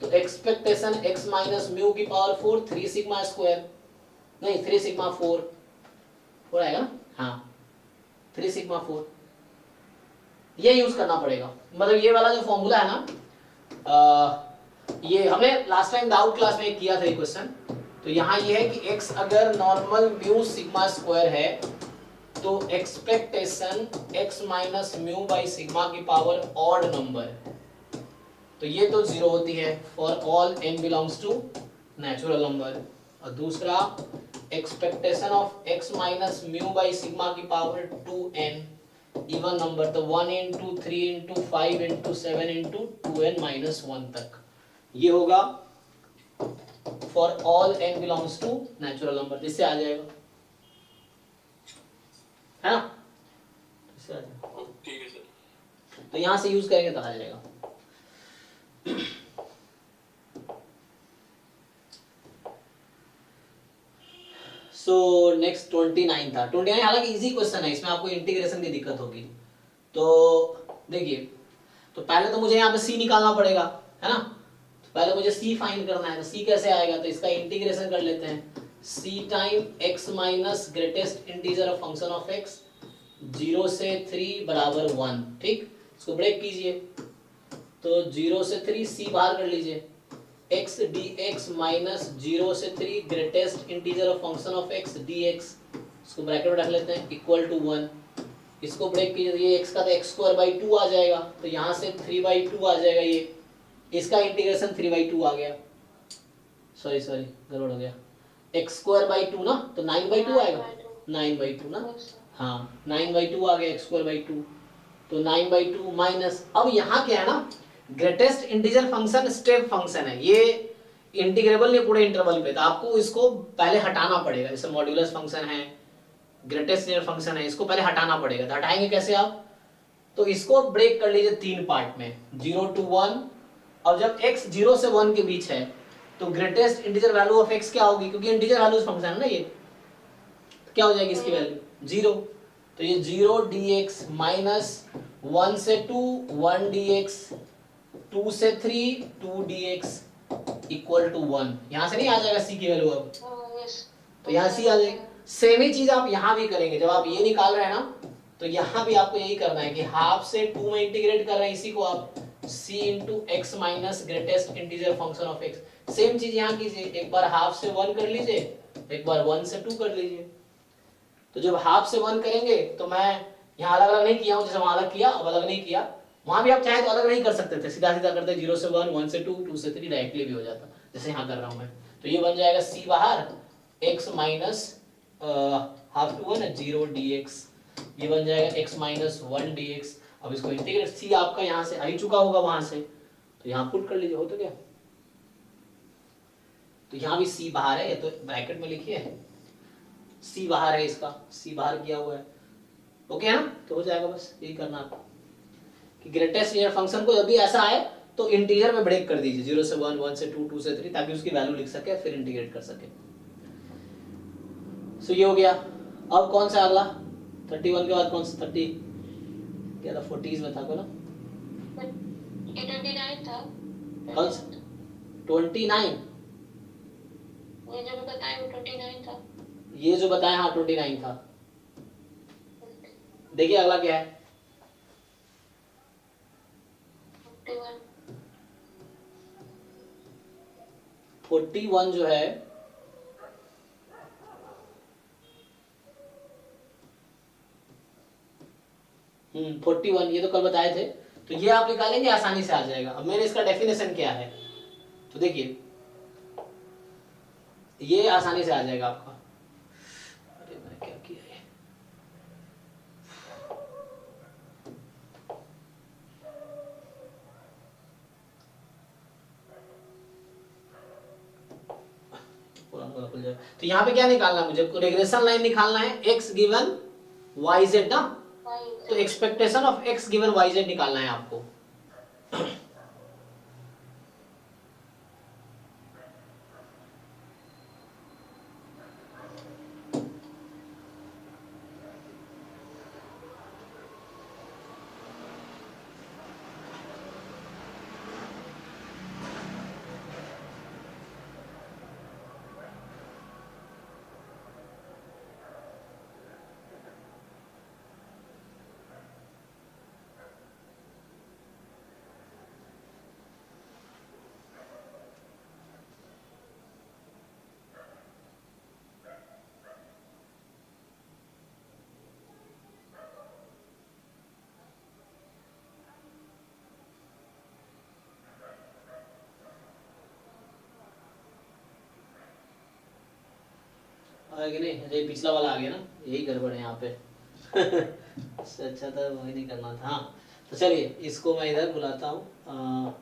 तो एक्सपेक्टेशन x माइनस म्यू की पावर 4 3 सिग्मा स्क्वायर, नहीं 3 सिग्मा 4 आएगा ना, हाँ 3 सिग्मा 4, ये यूज करना पड़ेगा। मतलब ये वाला जो फॉर्मूला है ना, ये हमने लास्ट टाइम डाउट क्लास में किया था ये क्वेश्चन। तो यहाँ ये है कि x अगर नॉर्मल म्यू सिग्मा स्क्वायर है तो expectation x minus mu by sigma की पावर ऑड नंबर, तो ये तो 0 होती है for all n belongs to natural number. और दूसरा expectation of x minus mu by sigma की पावर 2n इवन नंबर, तो 1 × 3 × 5 × 7 × 2n माइनस 1 तक, ये होगा for all n belongs to natural number. इससे आ जाएगा, है ना, इससे आ जाएगा। ठीक है सर। तो यहां से यूज करेंगे तो आ जाएगा। सो नेक्स्ट 29 था। 29 हालांकि इजी क्वेश्चन है, इसमें आपको इंटीग्रेशन की दिक्कत होगी। तो देखिए, तो पहले तो मुझे यहाँ पे c निकालना पड़ेगा, है ना। तो पहले मुझे c फाइंड करना है, तो c कैसे आएगा, तो इसका इंटीग्रेशन कर लेते हैं। c time x minus greatest integer of function of x 0 से 3 बराबर 1, ठीक। इसको ब्रेक कीजिए, तो 0 से 3 c बाहर कर लीजिए, x dx माइनस 0 से 3 greatest integer of function of x dx, इसको ब्रैकेट में रख लेते हैं, इक्वल टू 1। इसको ब्रेक कीजिए, ये x का तो x² 2 आ जाएगा, तो यहाँ से 3/2 आ जाएगा, ये इसका इंटीग्रेशन 3/2 आ गया। सॉरी गड़बड़ हो गया, x² 2 ना, तो 9/2 आएगा, 9/2 ना, हाँ 9/2 आ गया x²/2, तो 9/2 माइनस, अब यहाँ क्या है ना, greatest integer function step function है, ये इंटीग्रेबल नहीं पूरे इंटरवल पे, तो आपको इसको पहले हटाना पड़ेगा। जैसे मॉड्यूलस फंक्शन है, ग्रेटेस्ट इंटीजर फंक्शन है, इसको पहले हटाना पड़ेगा। तो हटाएंगे कैसे आप, तो इसको ब्रेक कर लीजिए 3 पार्ट में, 0 to 1, और जब x 0 से 1 के बीच है तो greatest integer value of x क्या होगी, क्योंकि इंटीजर वैल्यूज फंक्शन है ना ये, तो क्या हो जाएगी इसकी वैल्यू 0, तो ये 0 dx माइनस 1 से 2 1 dx, 2 से 3 2 dx इक्वल टू 1। यहां से नहीं आ जाएगा c की वैल्यू अब, तो यहाँ c आ जाएगी। सेम ही चीज आप यहाँ भी करेंगे, जब आप ये निकाल रहे हैं ना, तो यहाँ भी आपको यही करना है कि हाफ से 2 में इंटीग्रेट कर रहे हैं, इसी को आप c into x minus greatest integer function of x। Same चीज यहाँ कीजिए, एक बार हाफ से 1 कर लीजिए, एक बार 1 से 2 कर लीजिए। तो जब हाफ से 1 करेंगे, तो मैं यहाँ अलग अलग नहीं किया हूँ, जैसे वहां अलग किया अब अलग नहीं किया, वहां भी आप चाहे तो अलग नहीं कर सकते थे, सीधा सीधा करते 0 से 1 1 से 2 2 से 3 डायरेक्टली भी हो जाता, जैसे यहाँ कर रहा हूँ मैं। तो ये बन जाएगा c बाहर x minus half to 1 0 dx, ये बन जाएगा x माइनस 1 dx। अब इसको इंटीग्रेट, c आपका यहाँ से आ ही चुका होगा वहां से, तो यहाँ पुट कर लीजिए, हो तो क्या, तो यहाँ भी c बाहर है, ये तो ब्रैकेट में लिखिए c बाहर है, इसका c बाहर किया हुआ है, ओके है ना, तो हो जाएगा। बस यही करना आपको कि ग्रेटेस्ट इंटीजर फंक्शन को जब भी ऐसा आए तो इंटीजर में ब्रेक कर दीजिए, 0 से 1 1 से 2 2 से 3, ताकि उसकी वैल्यू लिख सके फिर इंटीग्रेट कर सके। सो ये हो गया। अब कौन सा अगला 31 के बाद कौन सा 30 क्या था, 40s में था को ना, 29 था, कौन सा 29, ये जो मैं बताया वो 29 था। ये जो बताया हाँ 29 था। देखिए अगला क्या है, 41 जो है, हम्म 41 ये तो कल बताए थे, तो ये आप निकालेंगे आसानी से आ जाएगा। अब मैंने इसका डेफिनेशन क्या है, तो देखिए ये आसानी से आ जाएगा आपका। अरे मैंने क्या किया है, तो यहाँ पे क्या निकालना है मुझे, रिग्रेशन लाइन निकालना है, x गिवन yz ना, तो expectation of x given yz निकालना है आपको। आगे नहीं, ये पिछला वाला आ गया ना, यही गड़बड़ है यहाँ पे। इससे अच्छा था वही नहीं करना था। हाँ तो चलिए इसको मैं इधर बुलाता हूँ।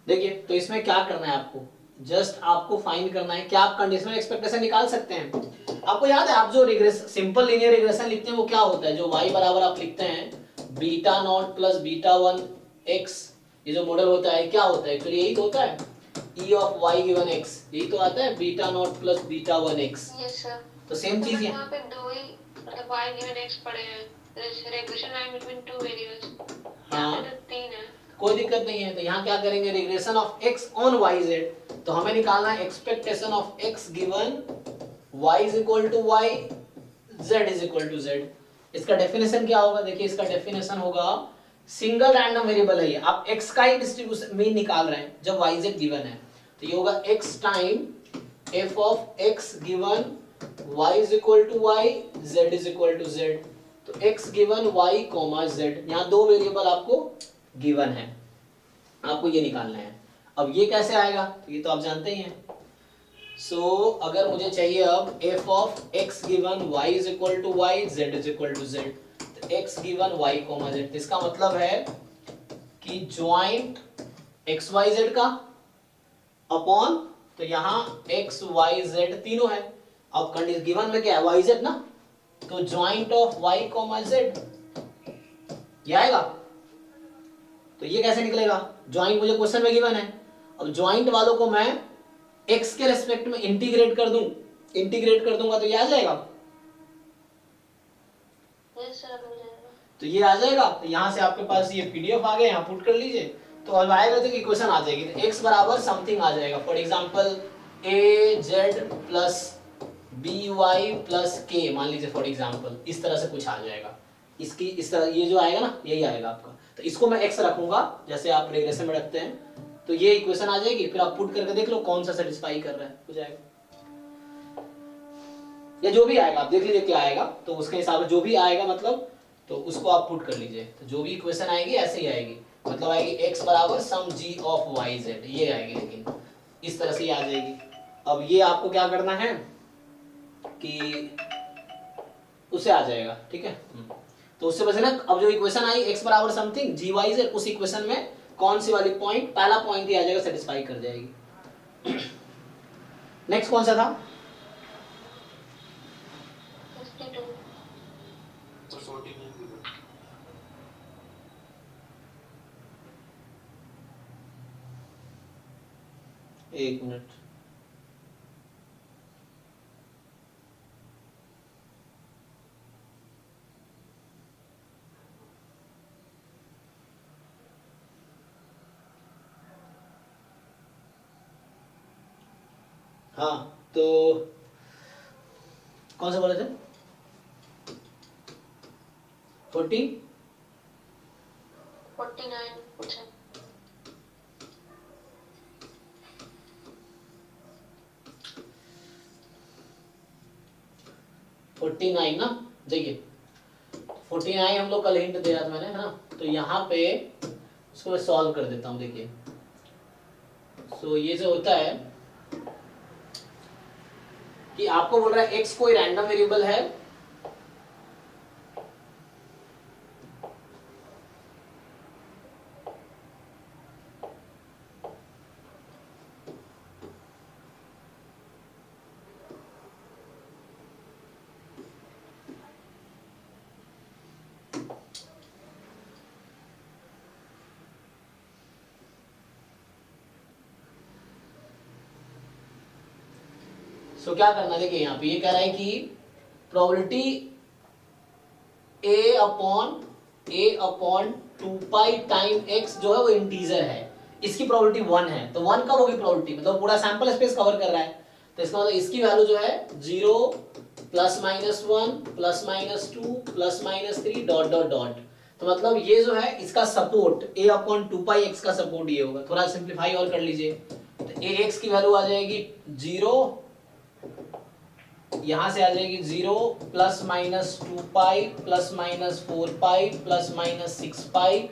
देखिए तो इसमें क्या करना है आपको, जस्ट आपको फाइंड करना है, क्या आप कंडीशनल एक्सपेक्टेशन निकाल सकते हैं। आपको याद है आप जो सिंपल लीनियर रिग्रेशन लिखते हैं वो क्या होता है, जो y बराबर आप लिखते हैं beta not plus beta 1 x, ये जो मॉडल होता है क्या होता है, एक्चुअली यही तो होता है e of y given x, यही तो आता है beta not plus beta 1 x। Yes sir, तो सेम चीज यहाँ पे दो ही मतलब y गिवन x पड़े हैं, regression line between two variables. हाँ तो तीन है, कोई दिक्कत नहीं है। तो यहाँ क्या करेंगे, regression of x on yz, तो हमें निकालना है expectation of x given y is equal to y, z is equal to z। इसका डेफिनेशन क्या होगा, देखिए इसका डेफिनेशन होगा सिंगल रैंडम वेरिएबल है ये, आप x का ही डिस्ट्रीब्यूशन मीन निकाल रहे हैं जब yz गिवन है, तो ये होगा x time f of x given y is equal to y, z is equal to z। तो x given y comma z, यहाँ दो वेरिएबल आपको गिवन है, आपको ये निकालना है। अब ये कैसे आएगा, तो ये तो आप जानते ही हैं। सो अगर मुझे चाहिए अब f of x given y is equal to y, z is equal to z, तो x given y comma z, इसका मतलब है कि ज्वाइंट एक्स वाई जेड का अपॉन, तो यहाँ एक्स वाई जेड तीनों है। अब कंडीशन गिवन में क्या है, वाई जेड ना, तो joint of y comma z ये आएगा। तो ये कैसे निकलेगा, ज्वाइंट मुझे क्वेश्चन में गिवन है, अब ज्वाइंट वालों को मैं एक्स के रेस्पेक्ट में इंटीग्रेट कर दूं, इंटीग्रेट कर दूंगा तो ये आ जाएगा। यस सर, हो जाएगा। तो ये आ जाएगा, तो यहाँ से आपके पास ये पीडीएफ आ गया, यहाँ पुट कर लीजिए, तो अब आएगा तो इक्वेशन आ जाएगी। तो x बराबर समथिंग आ जाएगा, for example a z plus b y plus k, मान लीजिए फॉर एग्जांपल, इस तरह से कुछ आ जाएगा। इसकी इस तरह ये जो आएगा ना, यही आएगा आपका। तो इसको मैं x रखूंगा जैसे आप रिग्रेशन में रखते हैं, तो ये इक्वेशन आ जाएगी। फिर आप पुट करके देख लो कौन सा सेटिस्फाई कर रहा है, हो जाएगा। या जो भी आएगा आप देख लीजिए क्या आएगा, तो उसके हिसाब से जो भी आएगा मतलब, तो उसको आप पुट कर लीजिए। तो जो भी इक्वेशन आएगी ऐसे ही आएगी, मतलब आएगी x बराबर सम g ऑफ y z, ये आएगी। लेकिन इस तरह से ये आ जाएगी। अब ये आपको क्या करना है कि उससे आ जाएगा, ठीक है। तो उससे बचना, अब जो इक्वेशन आई x बराबर समथिंग g y z, उस इक्वेशन में कौन सी वाली पॉइंट, पहला पॉइंट ही आ जाएगा, सेटिस्फाई कर जाएगी। नेक्स्ट कौन सा था, 52। तो 49 एक मिनट, हाँ तो कौन सा बोले थे, 49 पूछा। फोर्टी नाइन ना, देखिए 49 हम लोग कल हिंट दिया था मैंने, है ना। तो यहाँ पे उसको मैं सॉल्व कर देता हूँ, देखिए। सो ये जो होता है कि आपको बोल रहा है x कोई रैंडम वेरिएबल है, सो क्या करना, देखिए यहाँ पे ये कह रहा है कि probability a upon 2 time x जो है वो इंटीजर है, इसकी प्रोबेबिलिटी 1 है। तो 1 कब होगी प्रोबेबिलिटी, मतलब पूरा सैंपल स्पेस कवर कर रहा है, तो इसका मतलब इसकी वैल्यू जो है 0 plus minus 1 plus minus 2 plus minus 3 dot dot dot. तो मतलब ये जो है इसका सपोर्ट a अपॉन 2 x का सपोर्ट ये होगा। थोड़ा सिंप्लीफाई और कर लीजिए, तो ax की वैल्यू आ जाएगी 0, यहां से आ जाएगी 0 plus minus 2 pi plus minus 4 pi plus minus 6 Pie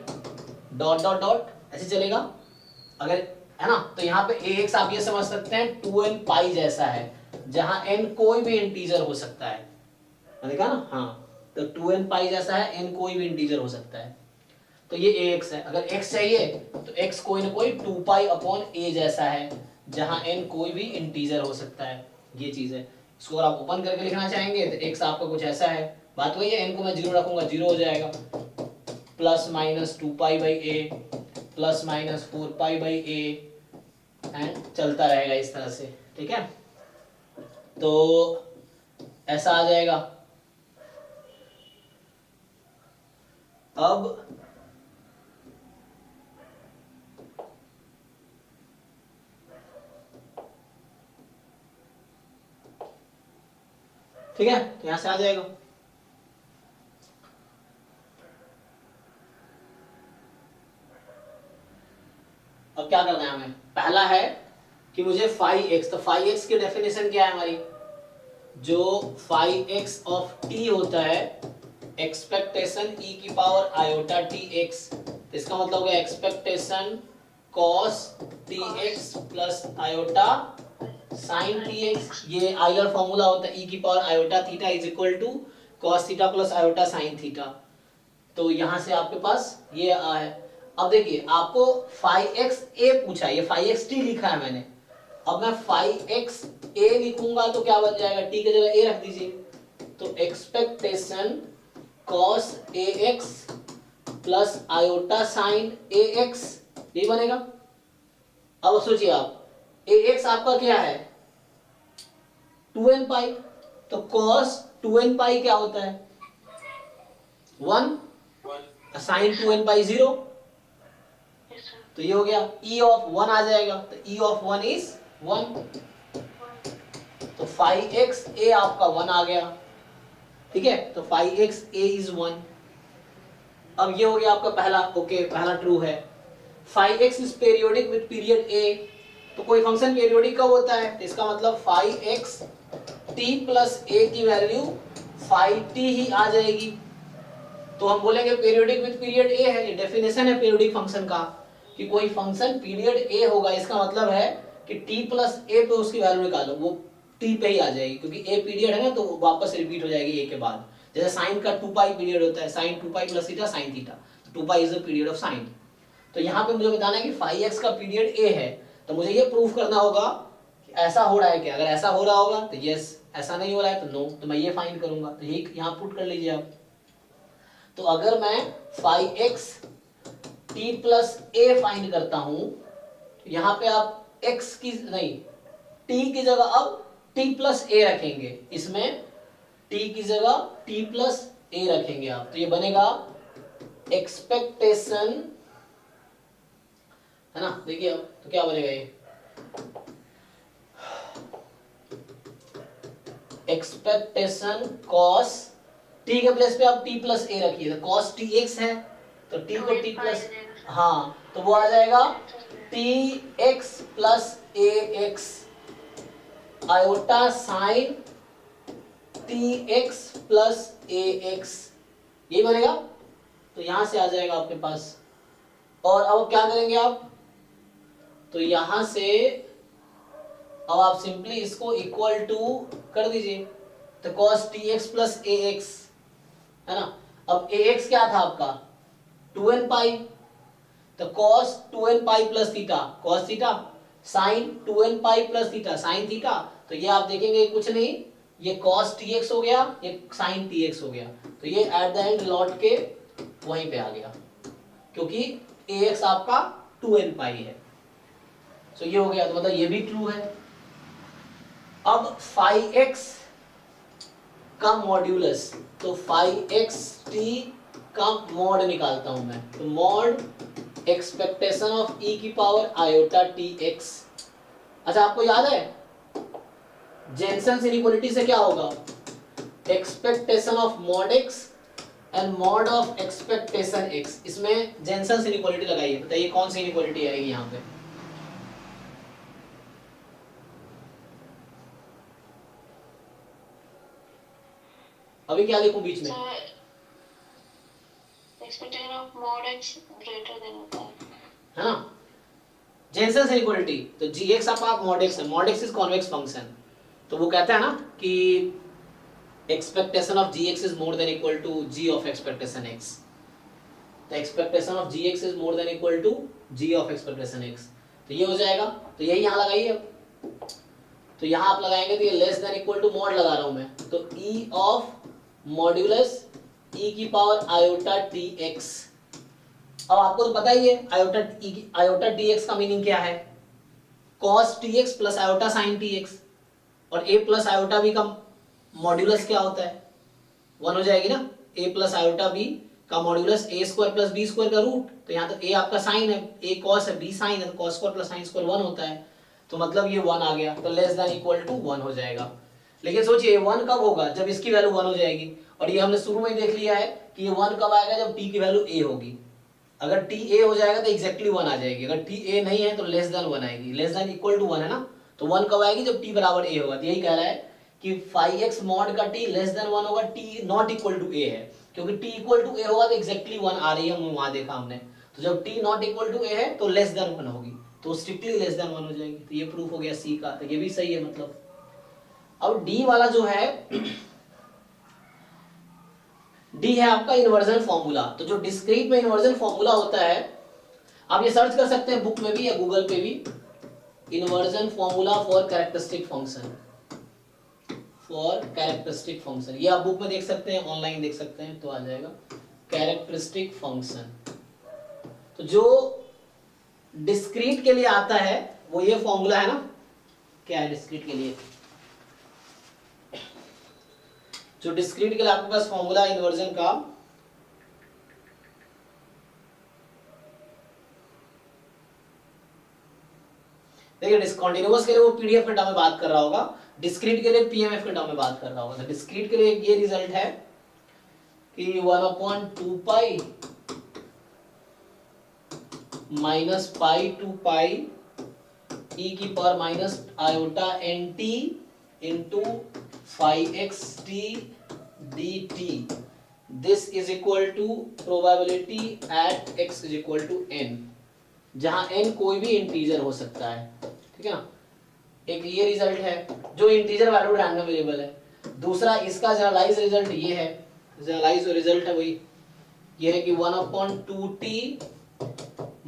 dot dot dot, ऐसे चलेगा अगर, है ना। तो यहाँ पे ax आप ये समझ सकते हैं 2n पाई जैसा है, जहां n कोई भी इंटीजर हो सकता है, देखा ना, हाँ। तो 2n पाई जैसा है, n कोई भी इंटीजर हो सकता है, तो ये ax है। अगर x चाहिए तो x कोई ना कोई 2 पाई अपॉन a जैसा है, जहां n कोई भी इंटीजर हो सकता है, ये चीज है। इसको अगर आप ओपन करके लिखना चाहेंगे तो x आपका कुछ ऐसा है, बात वही है, n को मैं 0 रखूंगा 0 हो जाएगा, plus minus 2 pi by a plus minus 4 pi by a, and चलता रहेगा इस तरह से, ठीक है। तो ऐसा आ जाएगा। अब ठीक है, तो यहां से आ जाएगा। अब क्या करना है हमें, पहला है कि मुझे फाइव एक्स, तो फाइव एक्स की डेफिनेशन क्या है हमारी, जो फाइव एक्स ऑफ टी होता है एक्सपेक्टेशन ई की पावर आयोटा टी एक्स, इसका मतलब हो गया expectation cos t x plus iota sine t x. ये आइलर फॉर्मूला होता है ई की power iota theta is equal to cos theta plus iota sine theta. तो यहां से आपके पास ये है। अब देखिए आपको 5xa पूछा है, ये 5xt लिखा है मैंने, अब मैं 5xa लिखूंगा तो क्या बन जाएगा, t की जगह a रख दीजिए, तो expectation cos ax plus iota sign ax ये बनेगा। अब सोचिए आप ax आपका क्या है 2n पाई, तो cos 2n पाई क्या होता है 1, साइन 2n पाई 0, Yes, sir. तो ये हो गया e ऑफ 1 आ जाएगा, तो e ऑफ 1 इज 1, तो 5xa आपका 1 आ गया, ठीक है, तो 5xa इज 1। अब ये हो गया आपका पहला, ओके पहला ट्रू है। 5x is periodic with period a, तो कोई फंक्शन पीरियोडिक कब होता है, तो इसका मतलब 5x t प्लस a की वैल्यू 5t ही आ जाएगी, तो हम बोलेंगे पीरियोडिक विद पीरियड a है, ये डेफिनेशन है पीरियोडिक फंक्शन का, कि कोई फंक्शन पीरियड a होगा, इसका मतलब है कि t प्लस a पे उसकी वैल्यू निकालो, वो t पे ही आ जाएगी, क्योंकि a पीरियड है ना, तो वापस रिपीट हो जाएगी a के बाद। जैसे साइन का 2 पाई पीरियड होता है, sine 2 pi plus theta sine theta, तो 2 pi is the period of sine. तो यहाँ पे मुझे बताना है कि 5x का पीरियड a है, तो मुझे ये प्रूफ करना होगा कि ऐसा हो रहा है क्या, अगर ऐसा हो रहा होगा तो यस, ऐसा नहीं हो रहा है तो नो, तो मैं ये फाइंड करूंगा, तो यही यहाँ पुट कर लीजिए आप। तो अगर मैं 5x t plus a find करता हूं, तो यहाँ पे आप x की नहीं t की जगह अब t प्लस a रखेंगे, इसमें t की जगह t प्लस a रखेंगे आप, तो ये बनेगा एक्सपेक्टेशन, है ना, देखिए अब तो क्या बनेगा ये एक्सपेक्टेशन कॉस t के प्लेस पे आप t प्लस a रखिए, तो कॉस tx है तो t को t प्लस, हाँ तो वो आ जाएगा tx plus ax iota sine tx plus ax, ये बनेगा, तो यहां से आ जाएगा आपके पास। और अब क्या करेंगे आप, तो यहां से अब आप सिंपली इसको इक्वल टू कर दीजिए, तो cos tx प्लस ax है ना। अब ax क्या था आपका 2n पाई, तो cos 2n पाई plus theta cos theta sine 2n पाई प्लस थीटा साइन थीटा, तो ये आप देखेंगे कुछ नहीं, ये cos tx हो गया, ये sin tx हो गया, तो ये एट द एंड लौट के वहीं पे आ गया, क्योंकि ax आपका 2n पाई है। तो ये हो गया, तो मतलब ये भी ट्रू है। अब 5x का मॉड्यूलस, तो 5xt का मॉड निकालता हूं मैं, तो मॉड एक्सपेक्टेशन ऑफ e की पावर आयोटा tx। अच्छा आपको याद है जेनसेन्स इनइक्वालिटी से क्या होगा, expectation of mod x and mod of expectation x, इसमें जेनसेन्स इनइक्वालिटी लगाइए, बताइए कौन सी इनइक्वालिटी आएगी यहाँ पे। अभी क्या लिखूं बीच में, expectation of mod x greater than होता है ना, जेनसेन्स इनइक्वालिटी, तो gx आप मॉड x है, mod x is convex function, तो वो कहता है ना कि expectation of gx is more than equal to g of expectation x, तो expectation of gx is more than equal to g of expectation x, तो ये हो जाएगा, तो यही यहाँ लगाइए अब, तो यहाँ आप लगाएंगे तो ये less than equal to mod लगा रहा हूं मैं, तो e ऑफ मॉड्यूलस e की पावर आयोटा tx। अब आपको तो पता ही है आयोटा tx का मीनिंग क्या है, cos tx plus iota sin tx, और a प्लस आयोटा b का मॉड्यूलस क्या होता है 1 हो जाएगी ना, a प्लस आयोटा b का modulus a square plus b square का रूट, तो यहाँ तो a आपका साइन है, a cos है, b साइन है, cos square plus sine square 1 होता है, तो मतलब ये 1 आ गया, तो लेस देन इक्वल टू 1 हो जाएगा। लेकिन सोचिए 1 कब होगा, जब इसकी वैल्यू 1 हो जाएगी, और ये हमने शुरू में ही देख लिया है कि ये 1 कब आएगा, जब t की वैल्यू a होगी, अगर टी ए हो जाएगा तो एग्जैक्टली 1 आ जाएगी, अगर टी ए नहीं है तो लेस देन 1 आएगी, लेस देन इक्वल टू 1 है ना, तो 1 कब आएगी जब टी बराबर ए होगा। तो यही कह रहा है कि 5x मॉड का टी लेस देन 1 होगा, टी नॉट इक्वल टू ए है, क्योंकि टी इक्वल टू ए होगा तो एग्जैक्टली 1 आ रही है, हम वहां देखा हमने। तो जब टी नॉट इक्वल टू ए है तो लेस देन 1 होगी, तो स्ट्रिक्टली लेस देन 1 हो जाएगी। तो ये प्रूफ हो गया सी का, तो ये भी सही है मतलब। अब डी वाला जो है, डी है आपका इन्वर्जन फॉर्मूला। तो जो डिस्क्रीट में इन्वर्जन फॉर्मूला होता है, आप ये सर्च कर सकते हैं बुक में भी या गूगल पे भी, inversion formula for characteristic function, for characteristic function. ये आप बुक में देख सकते हैं, ऑनलाइन देख सकते हैं, तो आ जाएगा कैरेक्टरिस्टिक फंक्शन। तो जो डिस्क्रीट के लिए आता है वो ये फॉर्मूला है ना, क्या है डिस्क्रीट के लिए, जो डिस्क्रीट के लिए आपके पास फॉर्मूला इन्वर्जन का, देखिए डिस्कंटिन्यूअस के लिए वो पीडीएफ के टर्म में बात कर रहा होगा, डिस्क्रीट के लिए पीएमएफ के टर्म में बात कर रहा होगा। तो डिस्क्रीट के लिए ये रिजल्ट है कि 1/2 pi minus pi to pi e की power minus iota n t into 5xt dt, this is equal to probability at x is equal to n, जहां n कोई भी इंटीजर हो सकता है, ठीक है ना। एक ये रिजल्ट है जो इंटीजर वैल्यू रैंडम वेरिएबल है। दूसरा इसका जनरलाइज रिजल्ट ये है, जनरलाइज रिजल्ट है वही ये है कि 1/2t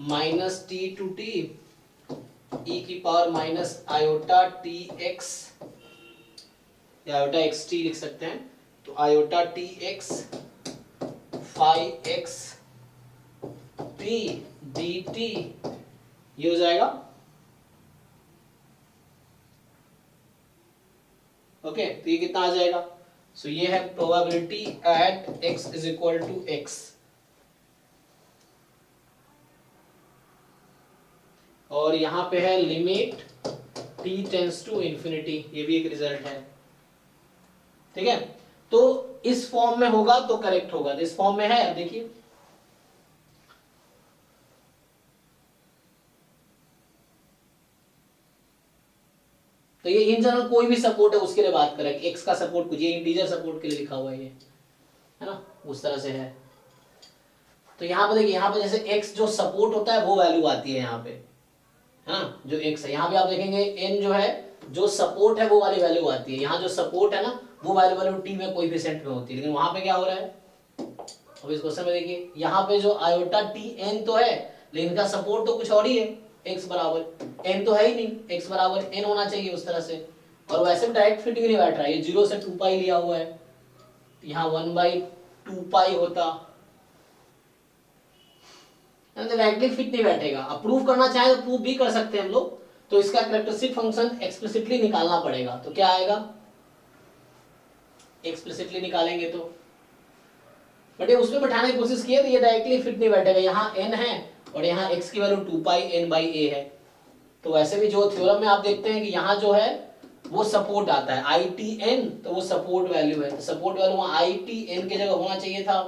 minus t to t e की power minus iota t x या आयोटा एक्स टी लिख सकते हैं, तो iota t x 5x t dt ये हो जाएगा। ओके, तो ये कितना आ जाएगा, सो ये है probability at x is equal to x, और यहां पे है limit t tends to infinity, ये भी एक रिजल्ट है, ठीक है। तो इस फॉर्म में होगा तो करेक्ट होगा, तो इस फॉर्म में है, देखिए तो ये इन जनरल कोई भी सपोर्ट है उसके लिए बात करें, एक्स का सपोर्ट कुछ, ये इंटीजर सपोर्ट के लिए लिखा हुआ है, ये है ना, उस तरह से है। तो यहाँ पे देखिए, यहाँ पे जैसे एक्स जो सपोर्ट होता है वो वैल्यू आती है यहाँ पे, है ना, जो एक्स है। यहाँ पे आप देखेंगे एन जो है, जो सपोर्ट है वो वाली वैल्यू आती है, यहाँ जो सपोर्ट है ना वो वैल्यू टी में कोएफिशिएंट में होती है, लेकिन वहां पे क्या हो रहा है, अब इस क्वेश्चन में देखिए यहाँ पे जो आयोटा टी एन तो है, लेकिन इनका सपोर्ट तो कुछ और ही है, x बराबर n तो है ही नहीं, x बराबर n होना चाहिए उस तरह से, और वैसे भी डायरेक्ट फिट भी नहीं बैठ रहा है, ये 0 से 2 पाई लिया हुआ है, यहाँ 1/2 पाई होता, डायरेक्टली फिट नहीं बैठेगा। अब प्रूव करना चाहे तो प्रूव भी कर सकते हैं हम लोग, तो इसका कैरेक्टरिस्टिक फंक्शन एक्सप्लिसिटली निकालना पड़ेगा, तो क्या आएगा, एक्सप्लिसिटली निकालेंगे तो, बट ये उसमें बैठाने की कोशिश की है तो ये डायरेक्टली फिट नहीं बैठेगा, यहाँ n है और यहाँ x की value 2 pi n by a है। तो वैसे भी जो थ्योरम में आप देखते हैं कि यहाँ जो है वो सपोर्ट आता है आई टी एन, तो वो सपोर्ट वैल्यू है, तो सपोर्ट वैल्यू वहाँ आई टी एन की जगह होना चाहिए था,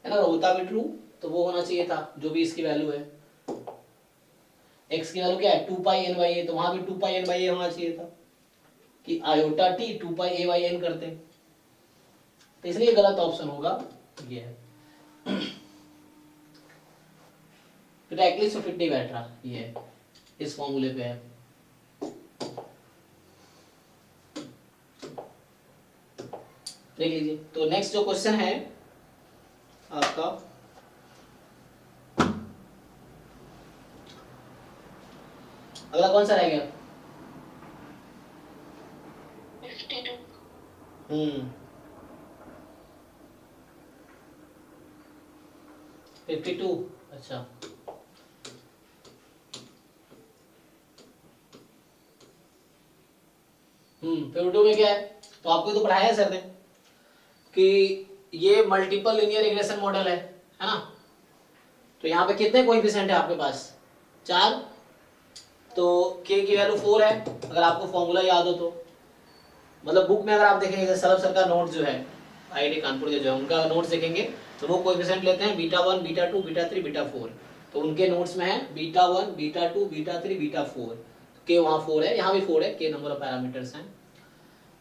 है ना, होता भी ट्रू, तो वो होना चाहिए था जो भी इसकी वैल्यू है, x की वैल्यू क्या है 2 पाई n बाई a, तो वहाँ भी 2 पाई n बाई a होना चाहिए था कि iota T 2 pi a by n करते, तो इसलिए गलत ऑप्शन होगा ये है। तो डायरेक्टली से फिट नहीं बैठ रहा, ये इस फॉर्मूले पे है। देख लीजिए, तो नेक्स्ट जो क्वेश्चन है आपका, अगला कौन सा रह गया, 52। 52, अच्छा, फिफ्टी में क्या है, तो आपको तो पढ़ाया है सर ने कि ये मल्टीपल लीनियर रिग्रेशन मॉडल है ना, तो यहाँ पे कितने कोएफिशिएंट है आपके पास, 4, तो k की वैल्यू 4 है, अगर आपको फॉर्मूला याद हो तो, मतलब बुक में अगर आप देखेंगे सरब सर का नोट जो है आईआईटी कानपुर के जो है उनका नोट्स देखेंगे तो वो कोएफिशिएंट लेते हैं बीटा 1, बीटा 2, बीटा 3, बीटा 4। तो उनके नोट्स में है बीटा 1, बीटा 2, बीटा 3, बीटा 4। के वहाँ 4 है, यहाँ भी 4 है, के नंबर ऑफ पैरामीटर्स हैं।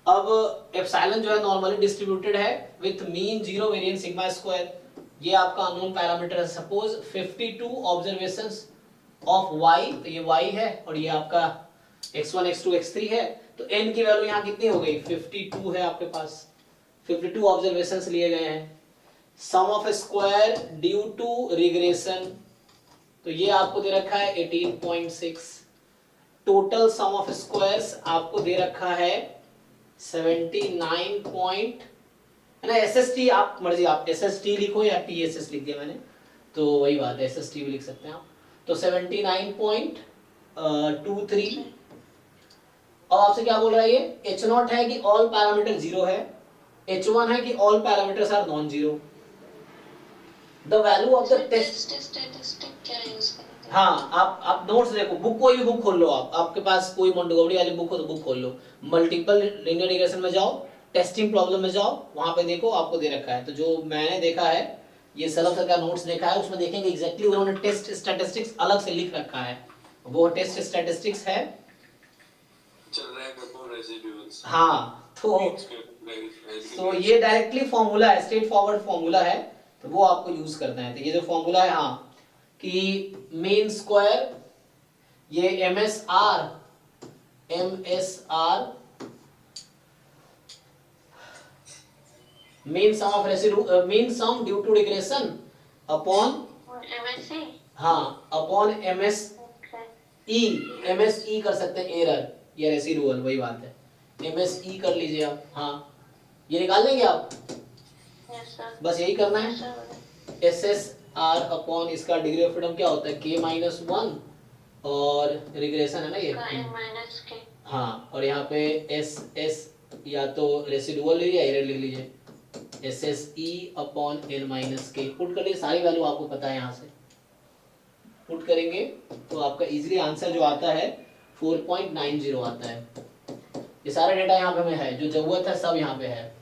अब एप्सिलॉन जो है नॉर्मली डिस्ट्रीब्यूटेड है with mean 0 variance sigma square. ये आपका अननोन पैरामीटर है। सपोज 52 ऑब्जर्वेशंस ऑफ y, तो ये y है और ये आपका x1, x2, x3 है। तो n की वैल्यू यहाँ कितनी हो गई? 52 है आपके पास। 52 ऑब्जर्वेशंस लिए गए हैं। Sum of square due to regression, तो ये आपको दे रखा है 18.6। टोटल सम ऑफ स्क्वायर्स आपको दे रखा है 79 पॉइंट, है ना। एसएसटी आप मर्जी, आप एसएसटी लिखो या टीएसएस लिख दिया मैंने, तो वही बात है, एसएसटी भी लिख सकते हैं आप। तो 79.23। अब आपसे क्या बोल रहा है ये? H0 है कि ऑल पैरामीटर 0 है, H1 है कि all parameters are non zero. The value of the test statistic क्या यूज करेंगे? हाँ, आप नोट्स देखो, बुक, कोई भी बुक खोल लो आप, आपके पास कोई मोंटेगोमरी वाली बुक हो तो बुक खोल लो, मल्टीपल लीनियर रिग्रेशन में जाओ, टेस्टिंग प्रॉब्लम में जाओ, वहां पे देखो आपको दे रखा है। तो जो मैंने देखा है, ये सलम सर का नोट्स देखा है, उसमें देखेंगे एग्जैक्टली उन्होंने टेस्ट स्टैटिस्टिक्स अलग से लिख रखा है। वो टेस्ट स्टैटिस्टिक्स है, चल रहा है अपॉन रेसिड्यूल्स। हाँ, तो ये डायरेक्टली फॉर्मूला है, स्ट्रेट फॉरवर्ड फॉर्मूला है, तो वो आपको यूज करना है। तो ये जो फॉर्मूला है, हाँ, कि मीन स्क्वायर, ये MSR mean sum of residue, mean sum due to regression upon, MSE, हाँ, अपॉन MSE कर सकते हैं, एरर या रेसिडुअल, वही बात है। MSE कर लीजिए आप, हाँ, ये निकाल लेंगे आप, यस सर, बस यही करना है। सर SSR अपॉन इसका डिग्री ऑफ फ्रीडम क्या होता है? K-1 और रिग्रेशन है ना ये, -k, हाँ, और यहाँ पे SS या तो रेसिडुअल लीजिए या एरर लिख लीजिए, SSE अपॉन N-K। पुट कर लीजिए, सारी वैल्यू आपको पता है, यहाँ से पुट करेंगे तो आपका इजीली आंसर जो आता है 4.90 आता है। ये सारा डेटा यहाँ पे में है, जो जरूरत है सब यहाँ पे है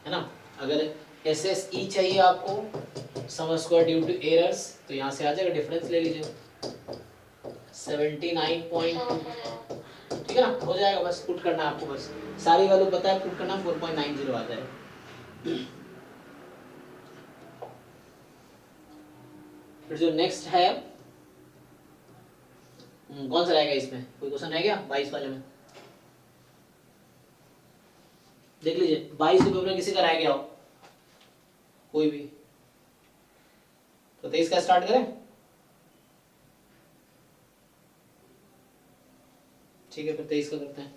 ना। अगर SSE चाहिए आपको, सम स्क्वायर ड्यू टू एरर्स, तो यहाँ से आ जाएगा, डिफरेंस ले लीजिए 79.2, ठीक है ना, हो जाएगा। बस पुट करना है आपको, बस सारी वैल्यू पता है, पुट करना, 4.90 आ जाएगा। फिर जो नेक्स्ट है, कौन सा रहेगा इसमें? कोई क्वेश्चन रह गया 22 वाले में? देख लीजिए, 22 के पेपर में किसी का रह गया हो कोई भी, तो 23 का स्टार्ट करें। ठीक है, फिर 23 का करते हैं।